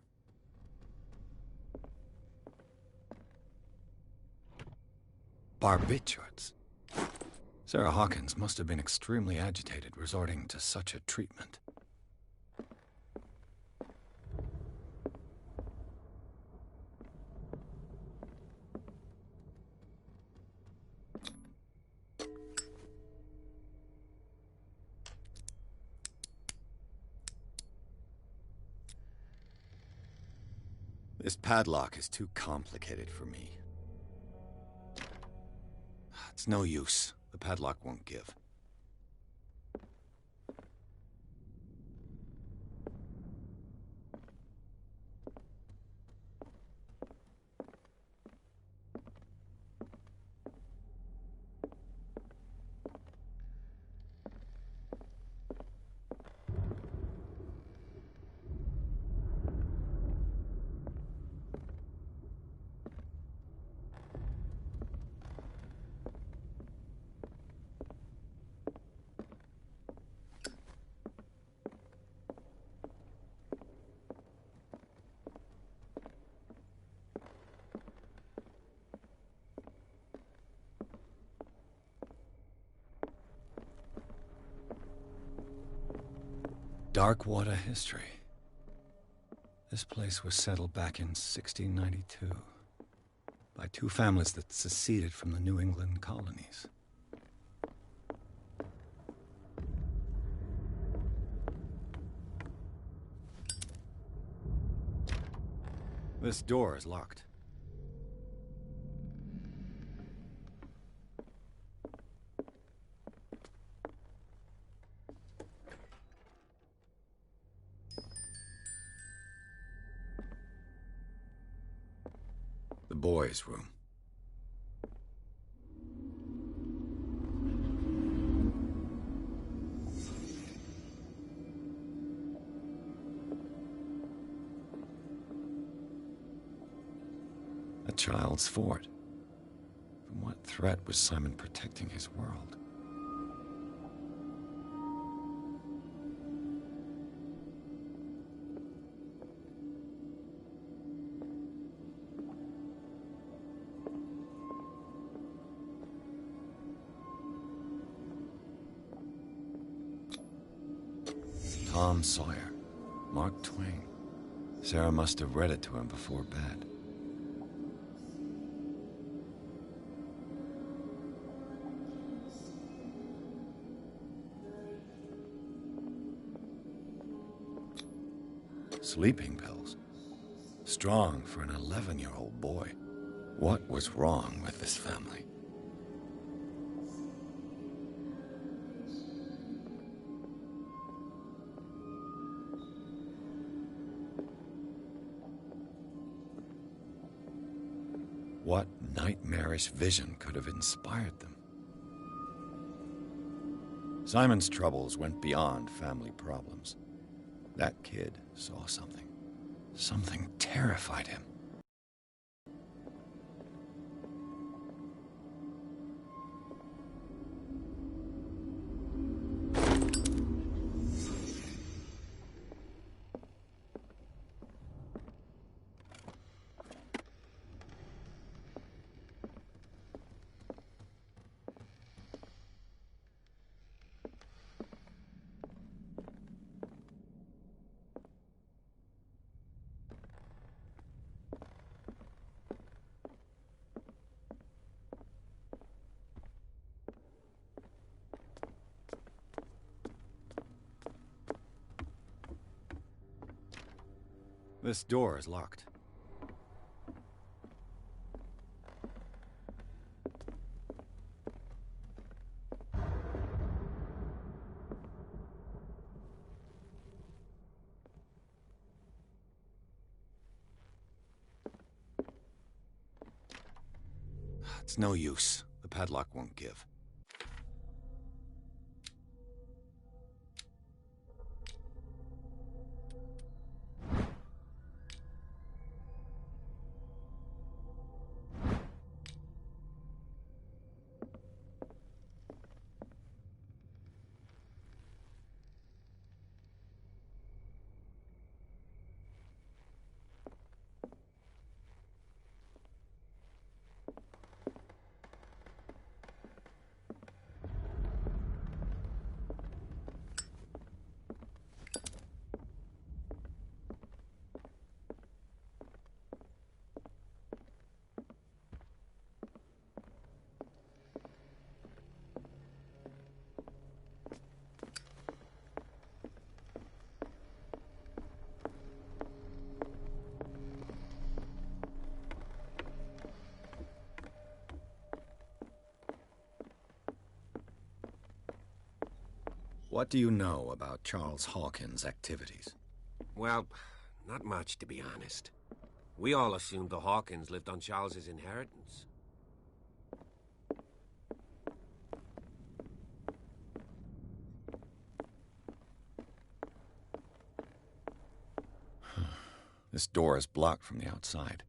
Barbiturates. Sarah Hawkins must have been extremely agitated resorting to such a treatment. This padlock is too complicated for me. It's no use. The padlock won't give. Darkwater history. This place was settled back in 1692 by two families that seceded from the New England colonies. This door is locked. The boys' room. A child's fort. From what threat was Simon protecting his world? Tom Sawyer, Mark Twain. Sarah must have read it to him before bed. Sleeping pills. Strong for an 11-year-old boy. What was wrong with this family? What nightmarish vision could have inspired them? Simon's troubles went beyond family problems. That kid saw something. Something terrified him. This door is locked. It's no use. The padlock won't give. What do you know about Charles Hawkins' activities? Well, not much, to be honest. We all assumed the Hawkins lived on Charles's inheritance. This door is blocked from the outside.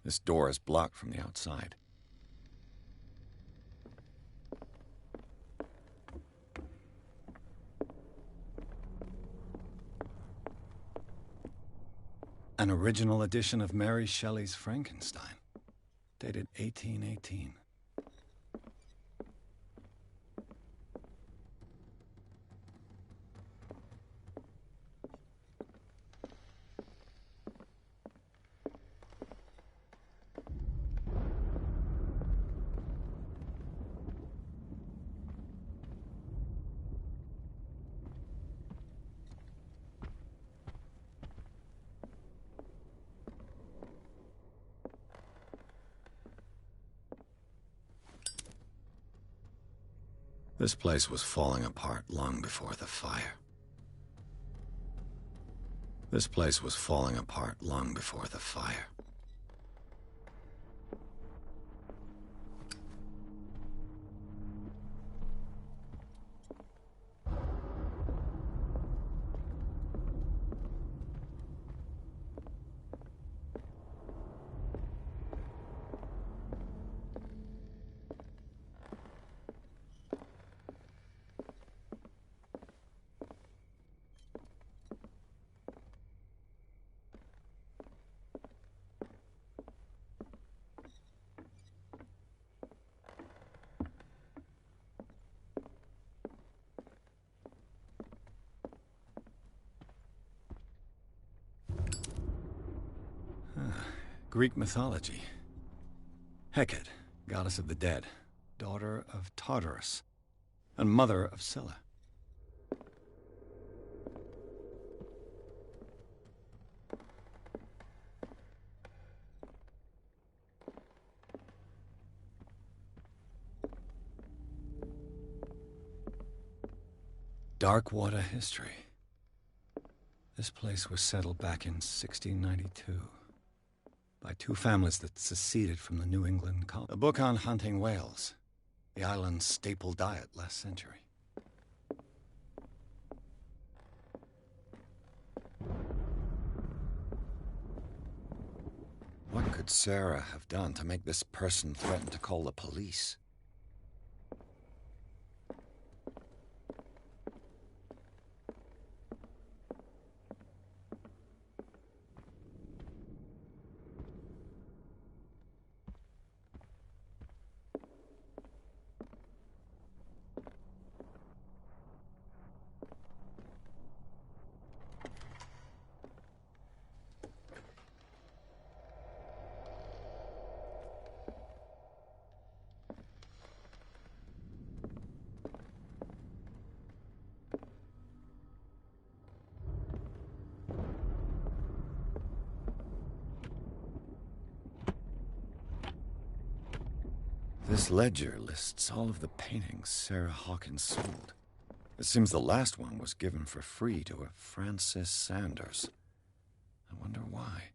This door is blocked from the outside. An original edition of Mary Shelley's Frankenstein, dated 1818. This place was falling apart long before the fire. This place was falling apart long before the fire. Greek mythology. Hecate, goddess of the dead, daughter of Tartarus, and mother of Scylla. Dark water history. This place was settled back in 1692 by two families that seceded from the New England colony. A book on hunting whales, the island's staple diet last century. What could Sarah have done to make this person threaten to call the police? This ledger lists all of the paintings Sarah Hawkins sold. It seems the last one was given for free to a Francis Sanders. I wonder why.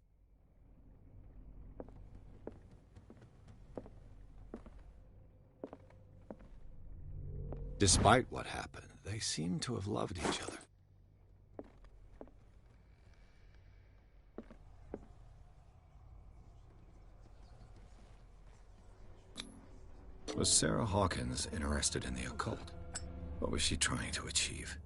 Despite what happened, they seem to have loved each other. Was Sarah Hawkins interested in the occult? What was she trying to achieve?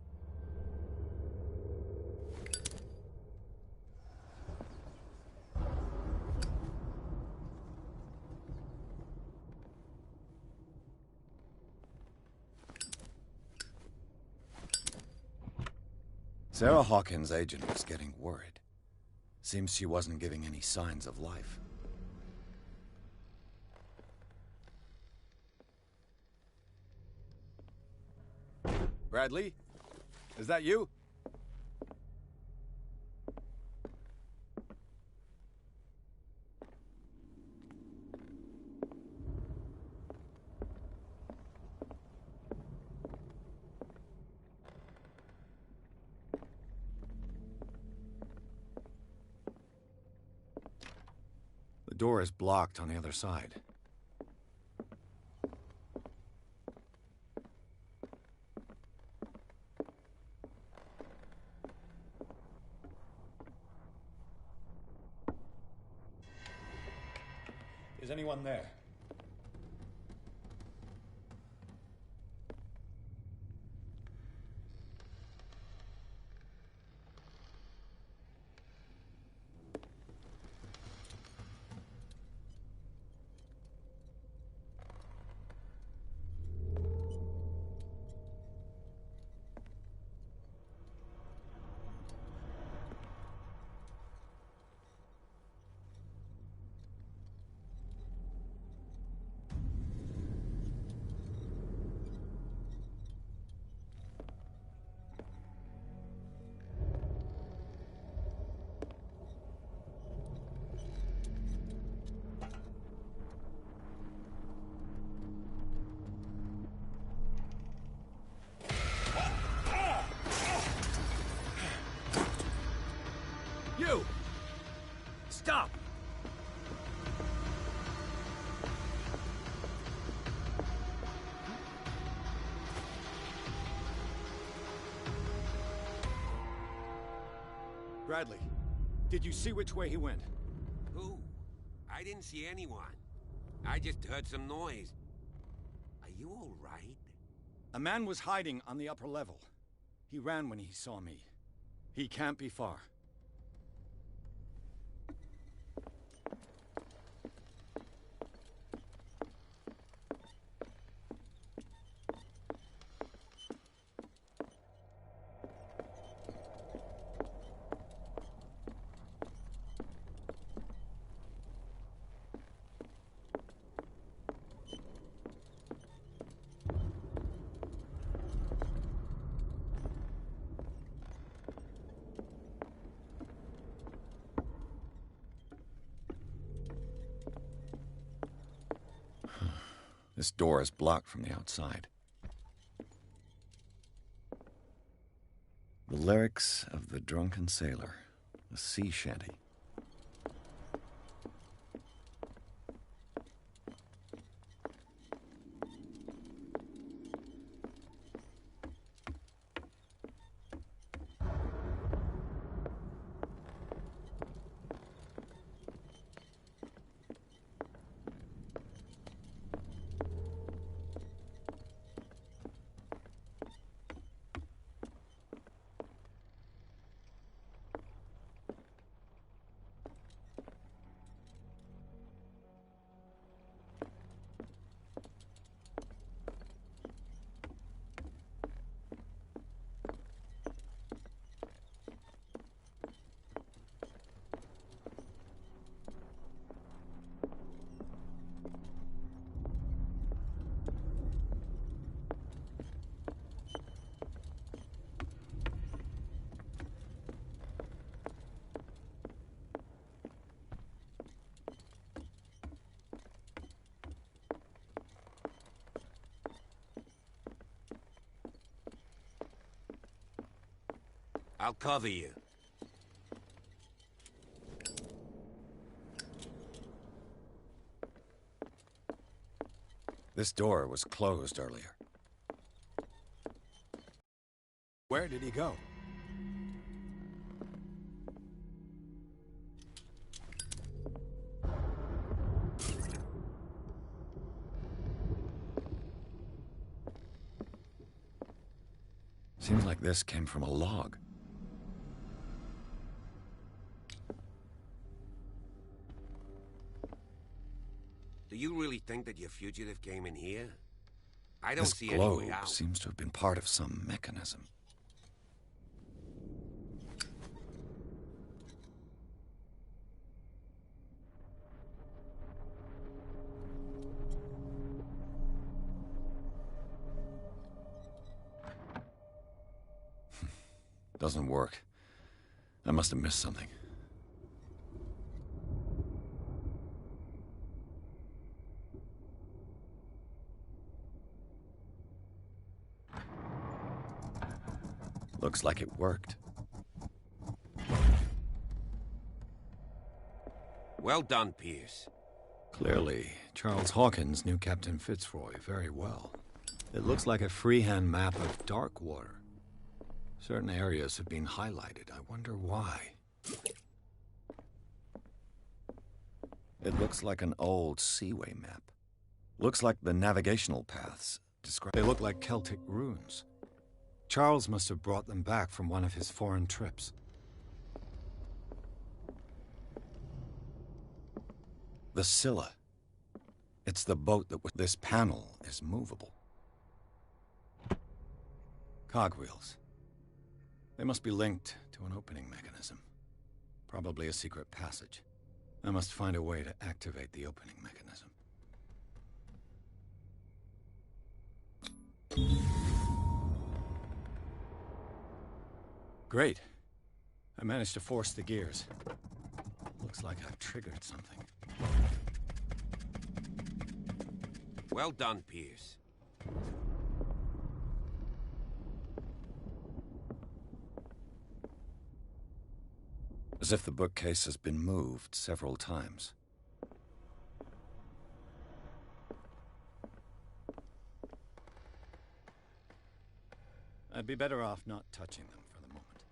Sarah Hawkins' agent was getting worried. Seems she wasn't giving any signs of life. Bradley? Is that you? The door is blocked on the other side. Is anyone there? Bradley, did you see which way he went? Who? I didn't see anyone. I just heard some noise. Are you all right? A man was hiding on the upper level. He ran when he saw me. He can't be far. This door is blocked from the outside. The lyrics of the drunken sailor, a sea shanty. I'll cover you. This door was closed earlier. Where did he go? Seems like this came from a log. Do you really think that your fugitive came in here? I don't This see any globe way out. seems to have been part of some mechanism. Doesn't work. I must have missed something. Looks like it worked. Well done, Pierce. Clearly, Charles Hawkins knew Captain Fitzroy very well. It looks like a freehand map of dark water. Certain areas have been highlighted. I wonder why. It looks like an old seaway map. Looks like the navigational paths described. They look like Celtic runes. Charles must have brought them back from one of his foreign trips. The Scylla. It's the boat that was... This panel is movable. Cogwheels. They must be linked to an opening mechanism. Probably a secret passage. I must find a way to activate the opening mechanism. Great. I managed to force the gears. Looks like I've triggered something. Well done, Pierce. As if the bookcase has been moved several times. I'd be better off not touching them for the moment.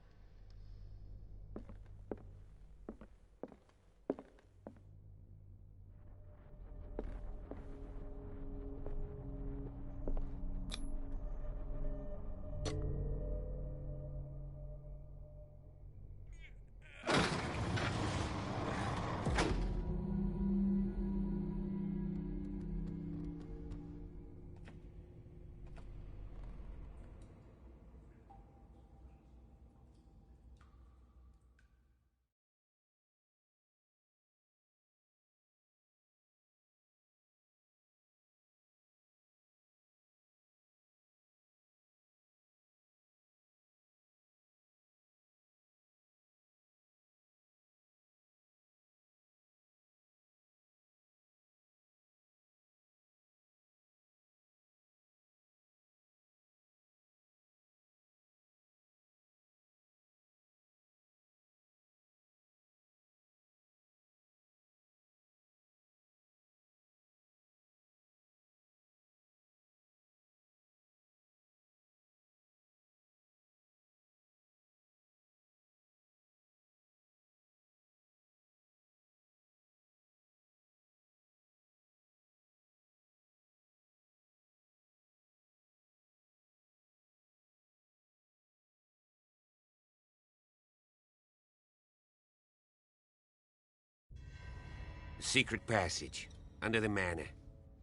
Secret passage, under the manor.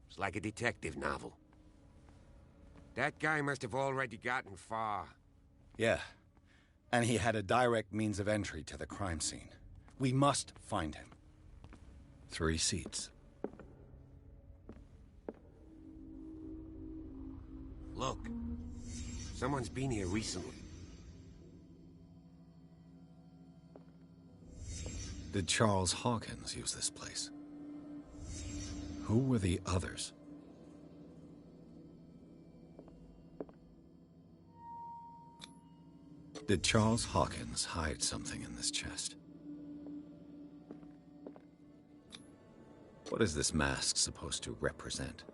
It's like a detective novel. That guy must have already gotten far. Yeah. And he had a direct means of entry to the crime scene. We must find him. 3 seats. Look. Someone's been here recently. Did Charles Hawkins use this place? Who were the others? Did Charles Hawkins hide something in this chest? What is this mask supposed to represent?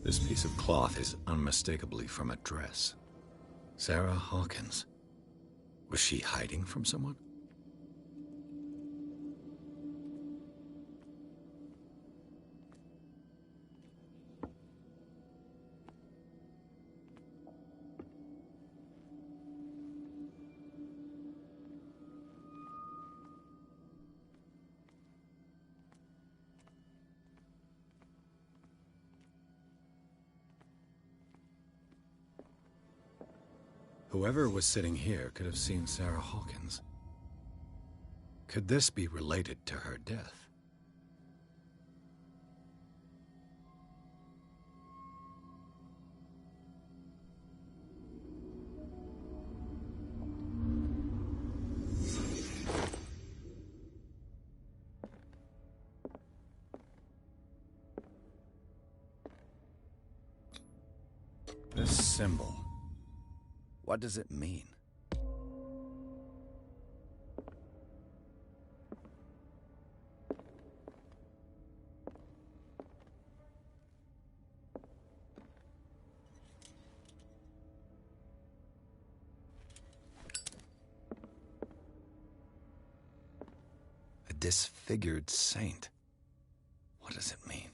This piece of cloth is unmistakably from a dress. Sarah Hawkins. Was she hiding from someone? Whoever was sitting here could have seen Sarah Hawkins. Could this be related to her death? This symbol. What does it mean? A disfigured saint. What does it mean?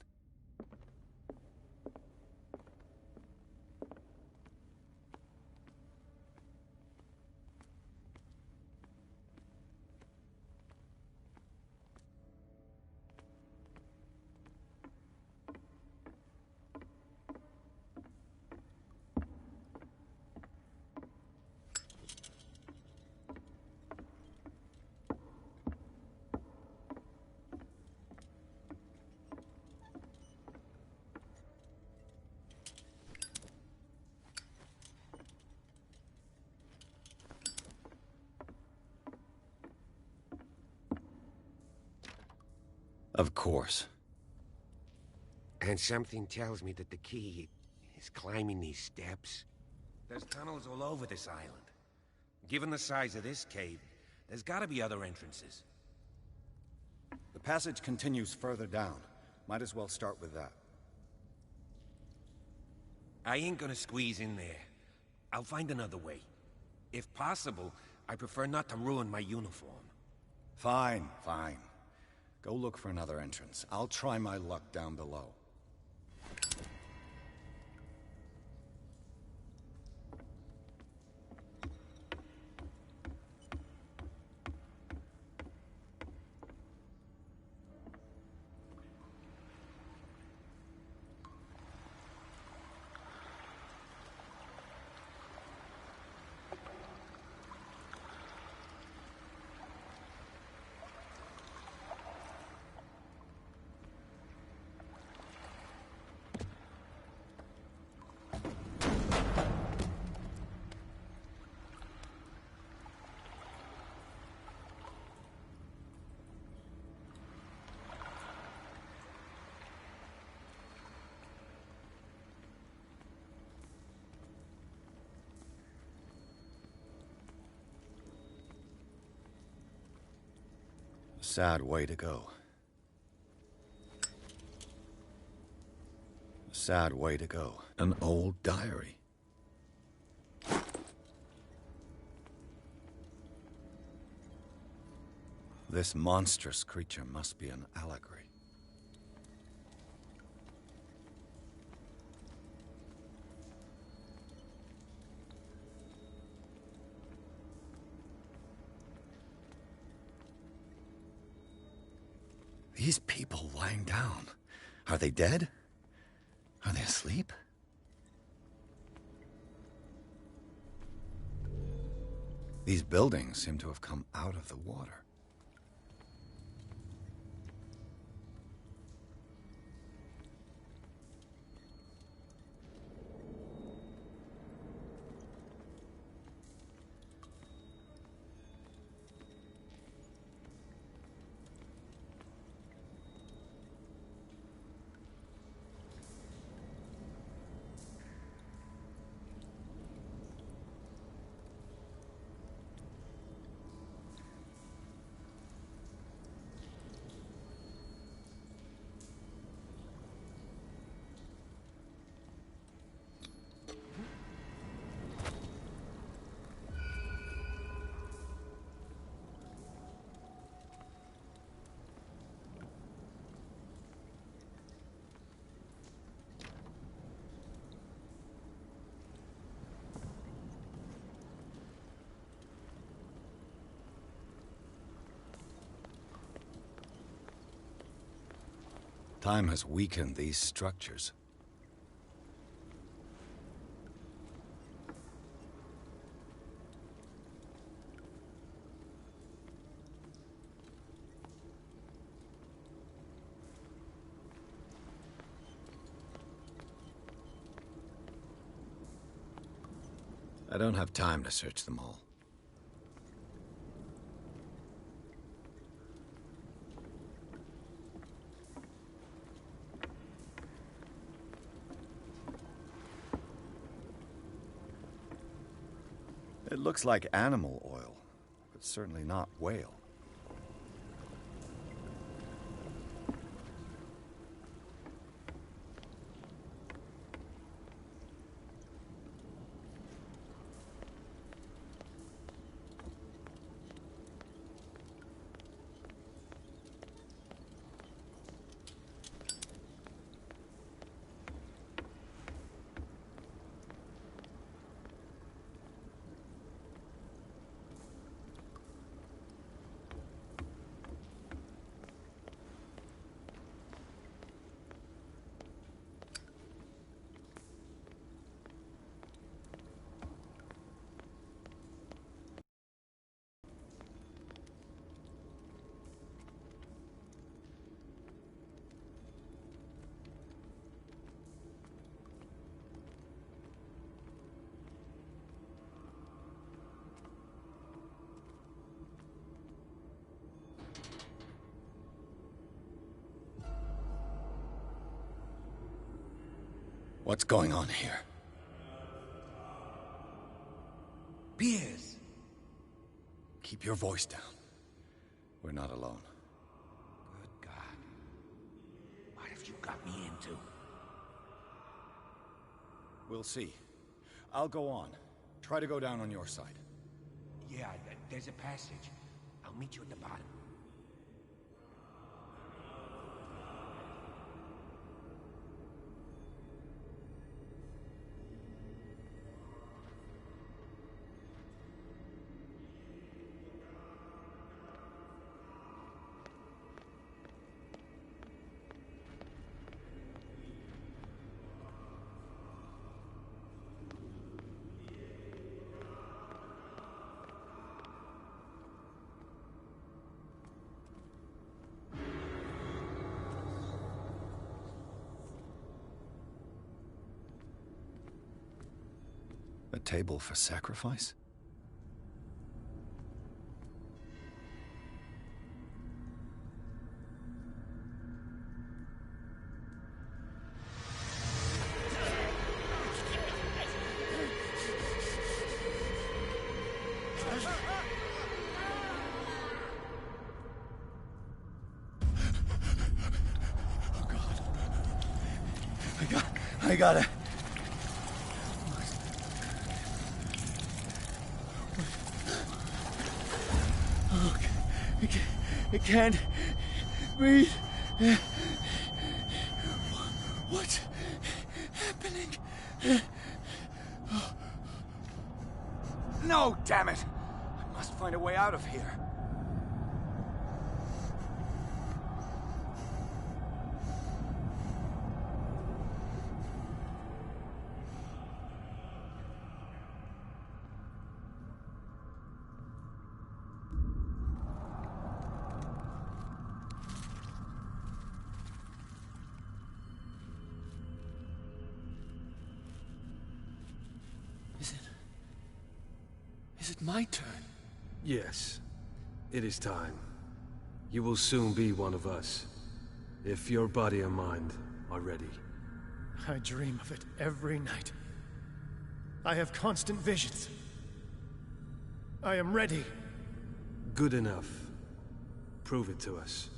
Of course. And something tells me that the key is climbing these steps. There's tunnels all over this island. Given the size of this cave, there's gotta be other entrances. The passage continues further down. Might as well start with that. I ain't gonna squeeze in there. I'll find another way. If possible, I prefer not to ruin my uniform. Fine, fine. Go look for another entrance. I'll try my luck down below. Sad way to go. Sad way to go. An old diary. This monstrous creature must be an allegory. These people lying down, are they dead? Are they asleep? These buildings seem to have come out of the water. Time has weakened these structures. I don't have time to search them all. It looks like animal oil, but certainly not whale. What's going on here? Piers! Keep your voice down. We're not alone. Good God. What have you got me into? We'll see. I'll go on. Try to go down on your side. Yeah, there's a passage. I'll meet you at the bottom. A table for sacrifice? I gotta... Oh, I can't breathe. What's happening? No, damn it! I must find a way out of here. Is it my turn? Yes. It is time. You will soon be one of us. If your body and mind are ready. I dream of it every night. I have constant visions. I am ready. Good enough. Prove it to us.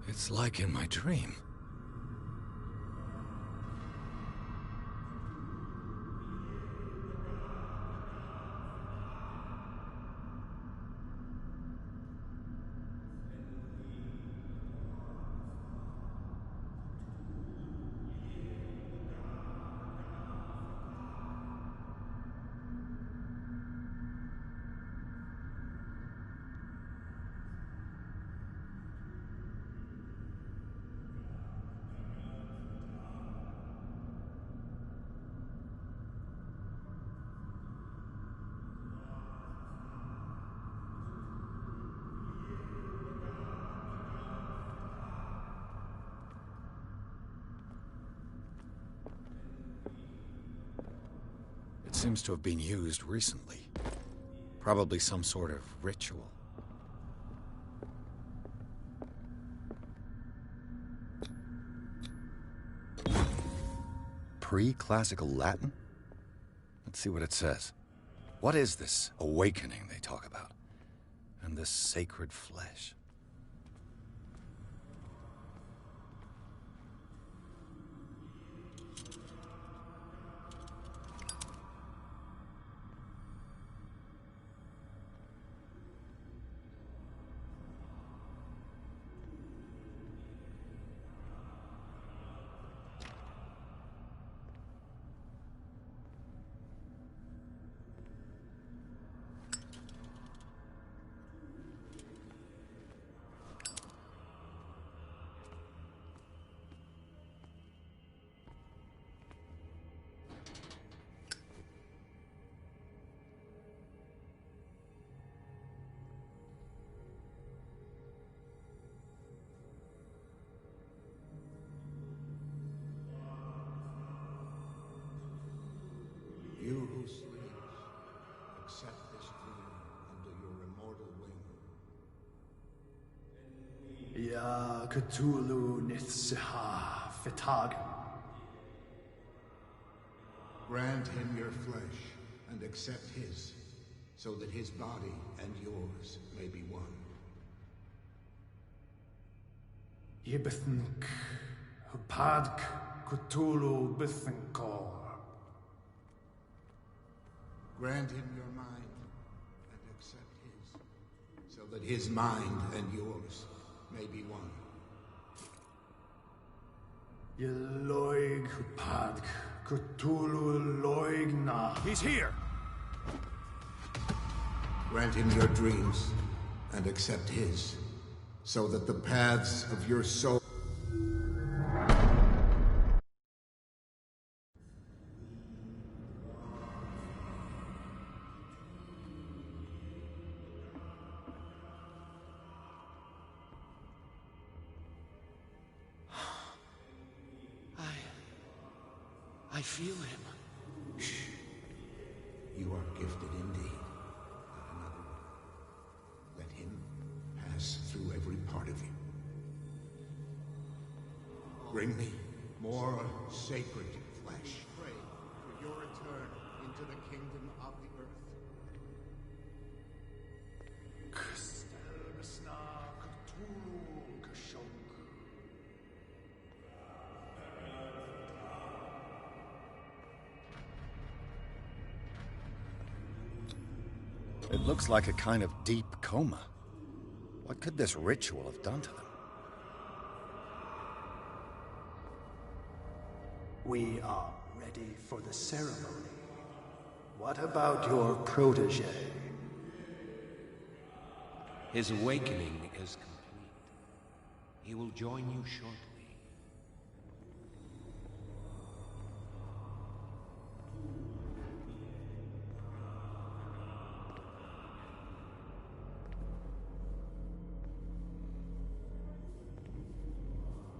It's like in my dream. It seems to have been used recently. Probably some sort of ritual. Pre-classical Latin? Let's see what it says. What is this awakening they talk about? And this sacred flesh? You who sleeps, accept this dream under your immortal wing. Ya Cthulhu Nithsiha Fitag. Grant him your flesh and accept his, so that his body and yours may be one. Yibithink Hupadk Cthulhu Bithinkor. Grant him your mind and accept his, so that his mind and yours may be one. Yeloig Hupadk Cthulhu Loigna. He's here! Grant him your dreams and accept his, so that the paths of your soul... I feel him. Shh. You are gifted indeed. Not another one. Let him pass through every part of you. Bring me more sacred flesh. Pray for your return into the kingdom of the earth. It looks like a kind of deep coma. What could this ritual have done to them? We are ready for the ceremony. What about your protege? His awakening is complete. He will join you shortly.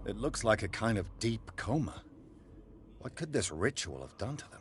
It looks like a kind of deep coma. What could this ritual have done to them?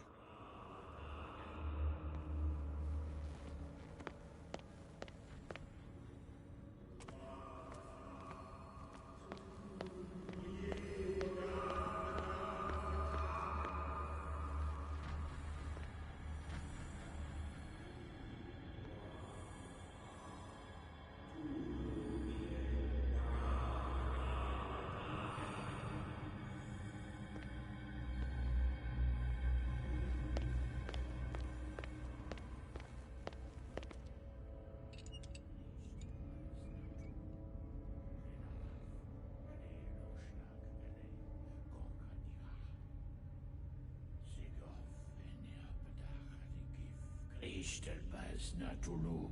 Ishtelbaz natulu,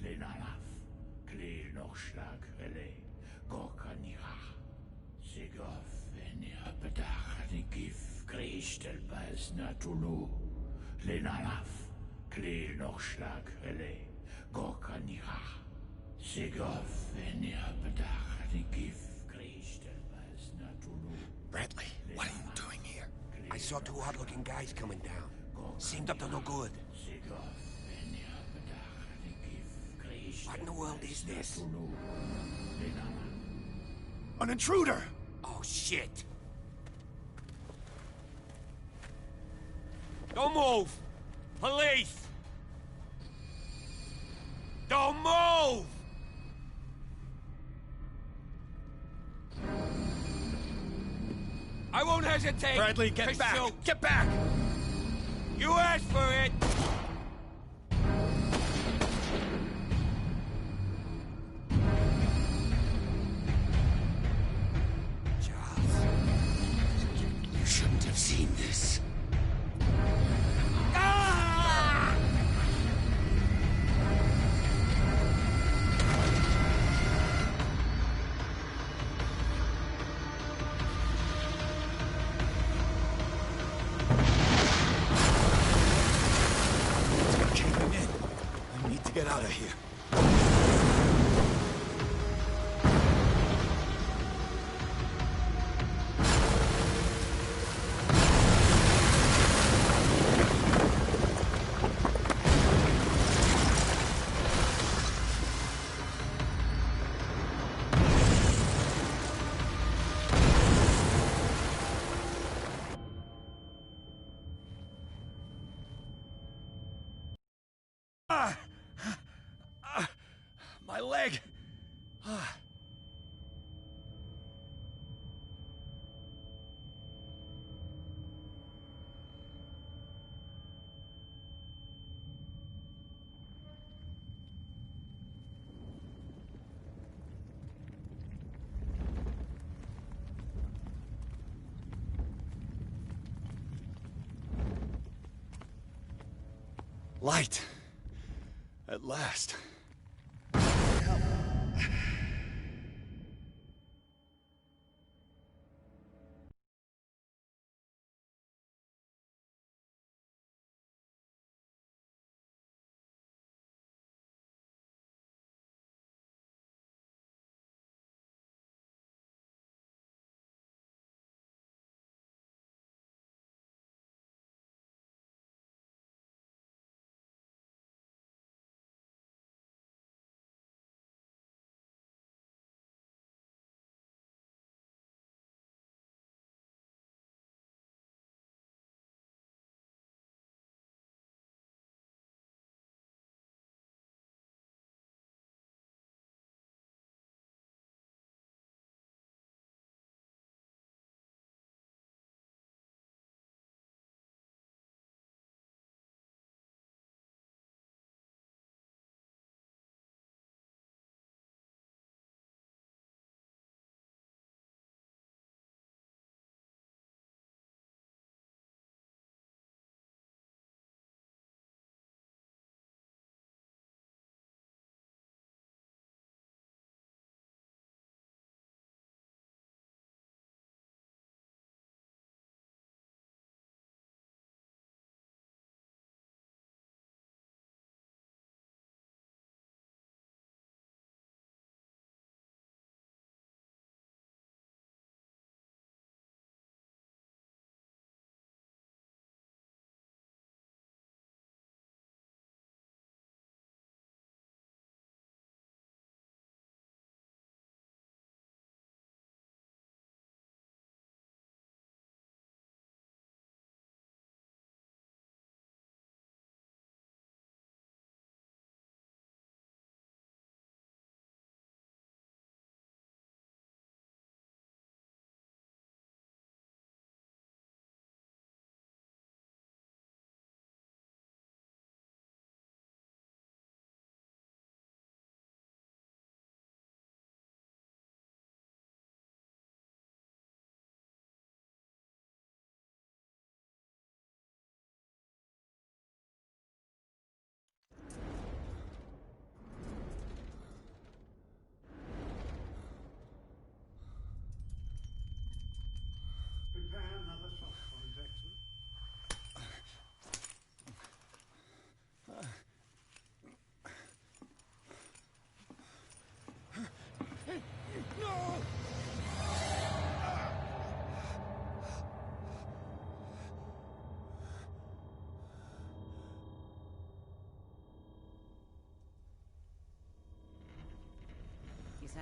lenalaf, kli nochschlag rele, gorkanira, sigov venia pedach gif, Ishtelbaz natulu, lenalaf, kli nochschlag rele, gorkanira, sigov venia pedach gif, Ishtelbaz natulu. Bradley, what are you doing here? I saw two odd-looking guys coming down. Seemed up to no good. What in the world is this? An intruder! Oh, shit! Don't move! Police! Don't move! I won't hesitate! Bradley, get back! Shoot. Get back! You asked for it! Charles, you shouldn't have seen this. Ah! Get out of here. My leg! Light. At last.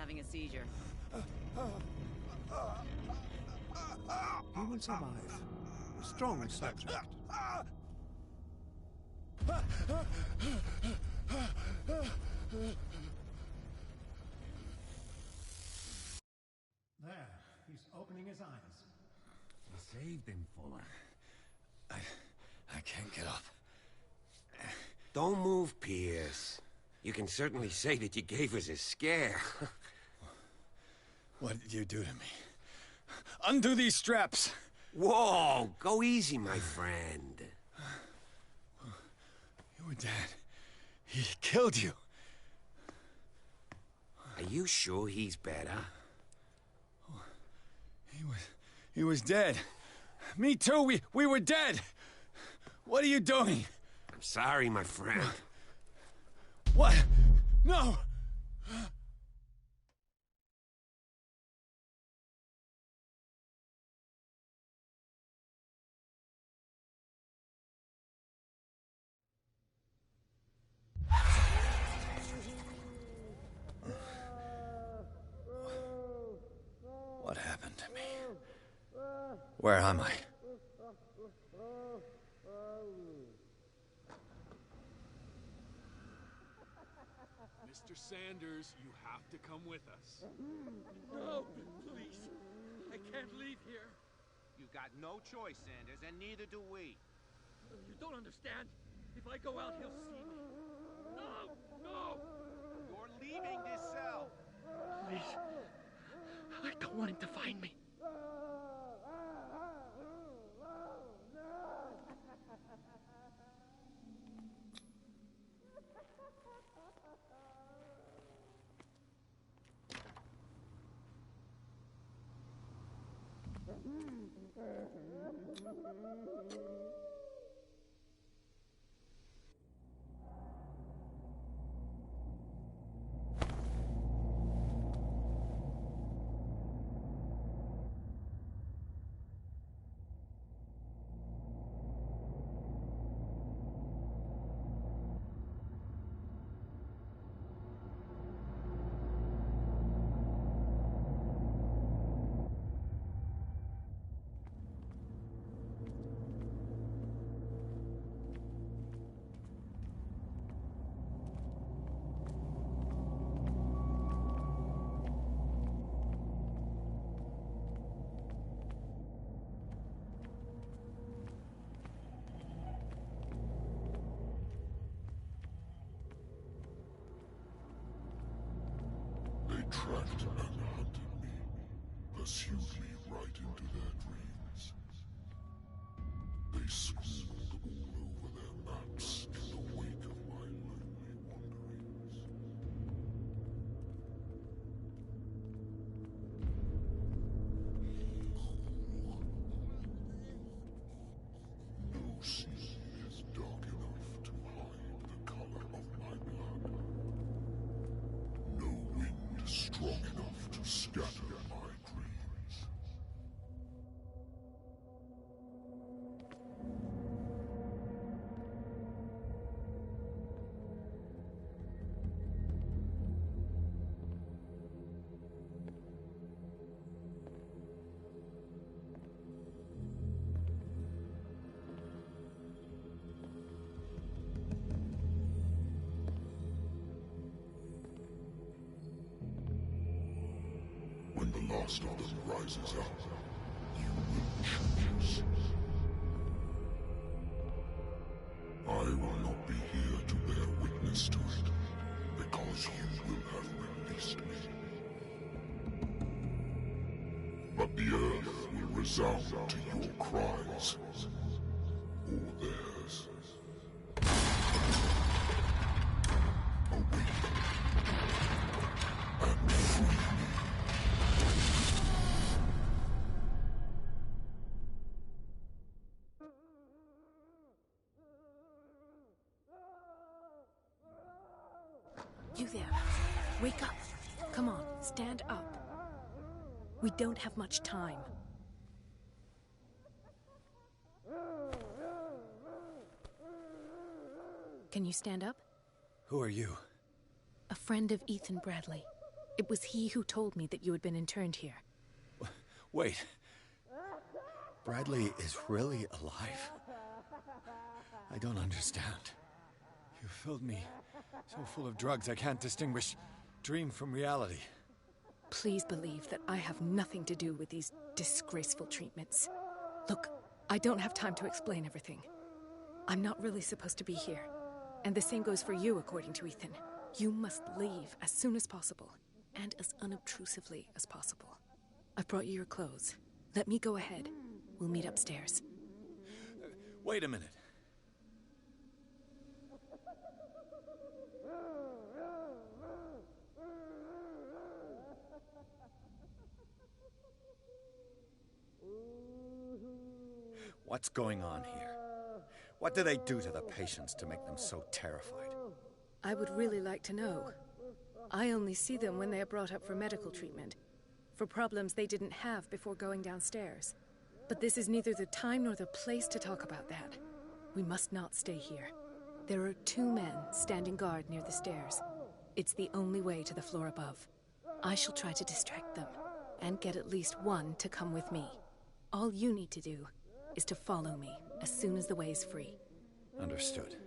having a seizure. He will survive. Strong subject. There, he's opening his eyes. You saved him, Fuller. I can't get up. Don't move, Pierce. You can certainly say that you gave us a scare. What did you do to me? Undo these straps! Whoa! Go easy, my friend. You were dead. He killed you. Are you sure he's better? He was dead. Me too, we were dead! What are you doing? I'm sorry, my friend. What? No! What happened to me? Where am I? Mr. Sanders, you have to come with us. No, please. I can't leave here. You got no choice, Sanders, and neither do we. You don't understand. If I go out, he'll see me. No! No! You're leaving this cell. Please. I don't want him to find me. Tracked and hunted me, pursued me right into their dreams. They scrawled all over their maps in the wake of my lonely wanderings. No sea is dark enough to hide the color of my blood. No wind strong enough to scatter my dreams. When the last of them rises up, you will choose. I will not be here to bear witness to it, because you will have released me. But the earth will resound to your cries, or theirs. Awake and free me. You there. Wake up. Come on, stand up. We don't have much time. Can you stand up? Who are you? A friend of Ethan Bradley. It was he who told me that you had been interned here. Wait. Bradley is really alive? I don't understand. You filled me so full of drugs I can't distinguish dream from reality. Please believe that I have nothing to do with these disgraceful treatments. Look, I don't have time to explain everything. I'm not really supposed to be here. And the same goes for you, according to Ethan. You must leave as soon as possible, and as unobtrusively as possible. I've brought you your clothes. Let me go ahead. We'll meet upstairs. Wait a minute. What's going on here? What do they do to the patients to make them so terrified? I would really like to know. I only see them when they are brought up for medical treatment, for problems they didn't have before going downstairs. But this is neither the time nor the place to talk about that. We must not stay here. There are 2 men standing guard near the stairs. It's the only way to the floor above. I shall try to distract them, and get at least one to come with me. All you need to do is to follow me as soon as the way is free. Understood.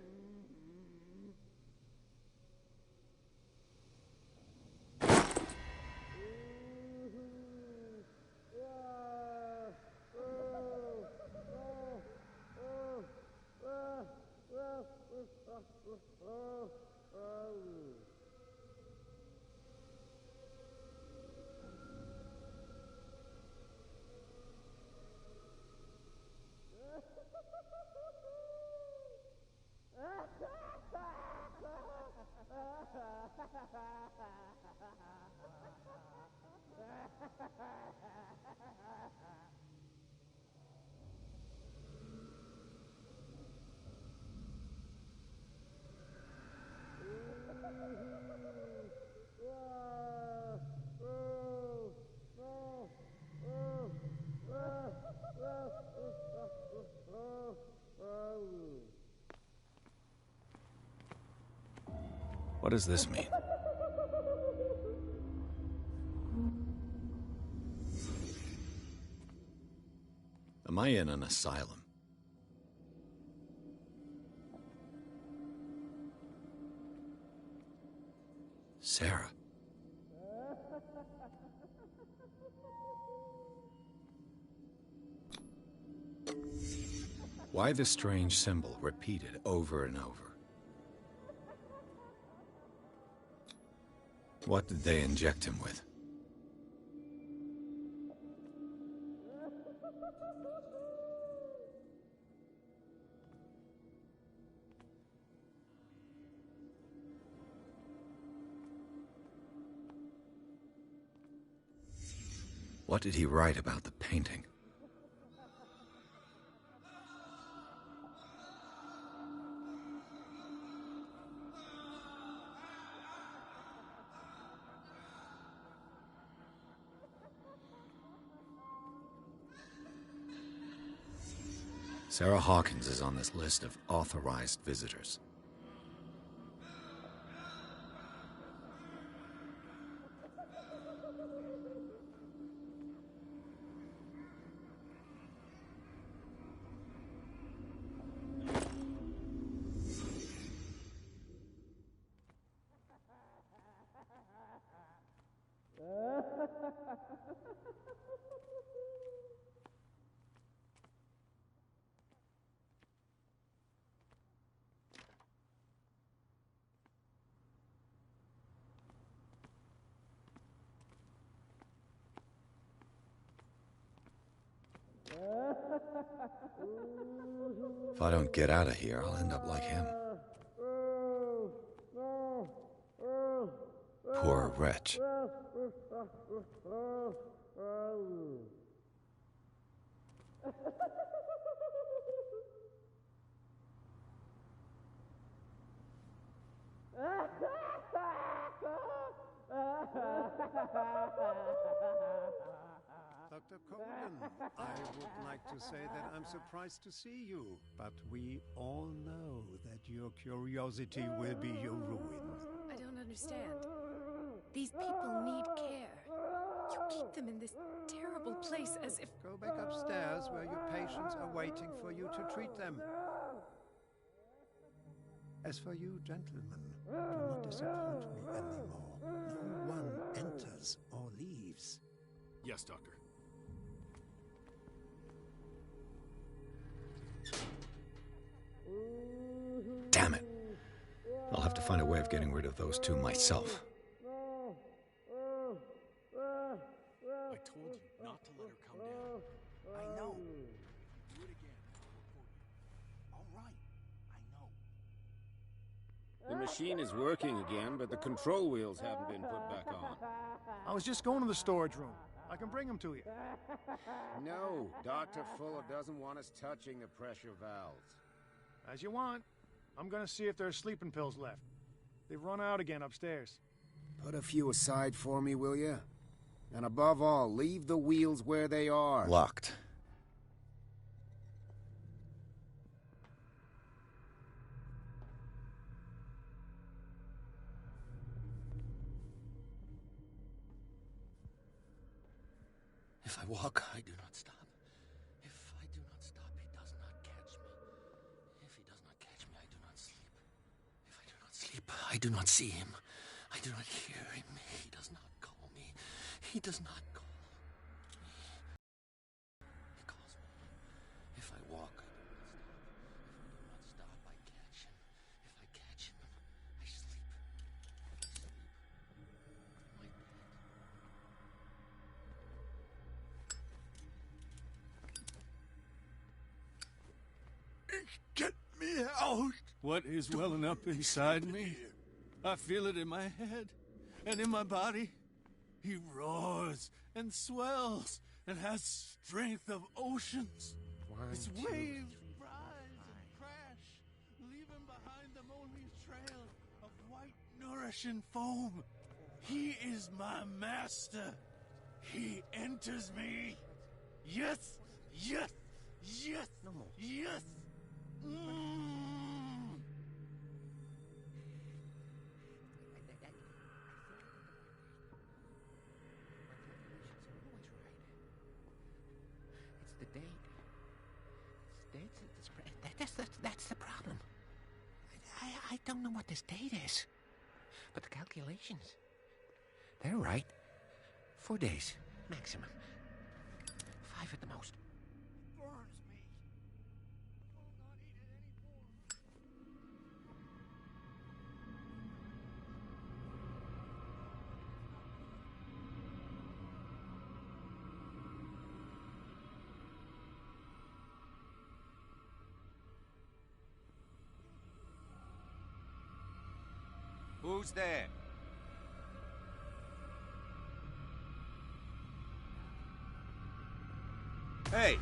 What does this mean? Am I in an asylum? Sarah. Why the strange symbol repeated over and over? What did they inject him with? What did he write about the painting? Sarah Hawkins is on this list of authorized visitors. If I don't get out of here, I'll end up like him. Poor wretch. Dr. Coleman, I would like to say that I'm surprised to see you, but we all know that your curiosity will be your ruin. I don't understand. These people need care. You keep them in this terrible place as if... Go back upstairs where your patients are waiting for you to treat them. As for you, gentlemen, do not disappoint me anymore. No one enters or leaves. Yes, Doctor. Damn it. I'll have to find a way of getting rid of those two myself. I told you not to let her come down. I know. Do it again. All right, I know. The machine is working again, but the control wheels haven't been put back on. I was just going to the storage room. I can bring them to you. No, Dr. Fuller doesn't want us touching the pressure valves. As you want. I'm gonna see if there's sleeping pills left. They've run out again upstairs. Put a few aside for me, will you? And above all, leave the wheels where they are. Locked. If I walk, I do not stop. If I do not stop, he does not catch me. If he does not catch me, I do not sleep. If I do not sleep, I do not see him. I do not hear him. He does not call me. He does not call me. He calls me. If I walk, I do not stop. If I do not stop, I catch him. If I catch him, I sleep. I sleep. My bed. Get me out! What is welling up inside me? I feel it in my head and in my body. He roars and swells and has strength of oceans. His waves rise and crash, leaving behind them only a trail of white, nourishing foam. He is my master. He enters me. Yes, yes, yes, yes. It's the date. That's the problem. I don't know what this date is. But the calculations, they're right. 4 days, maximum. 5 at the most. Burns me. Will not eat it anymore. Who's there? Hey!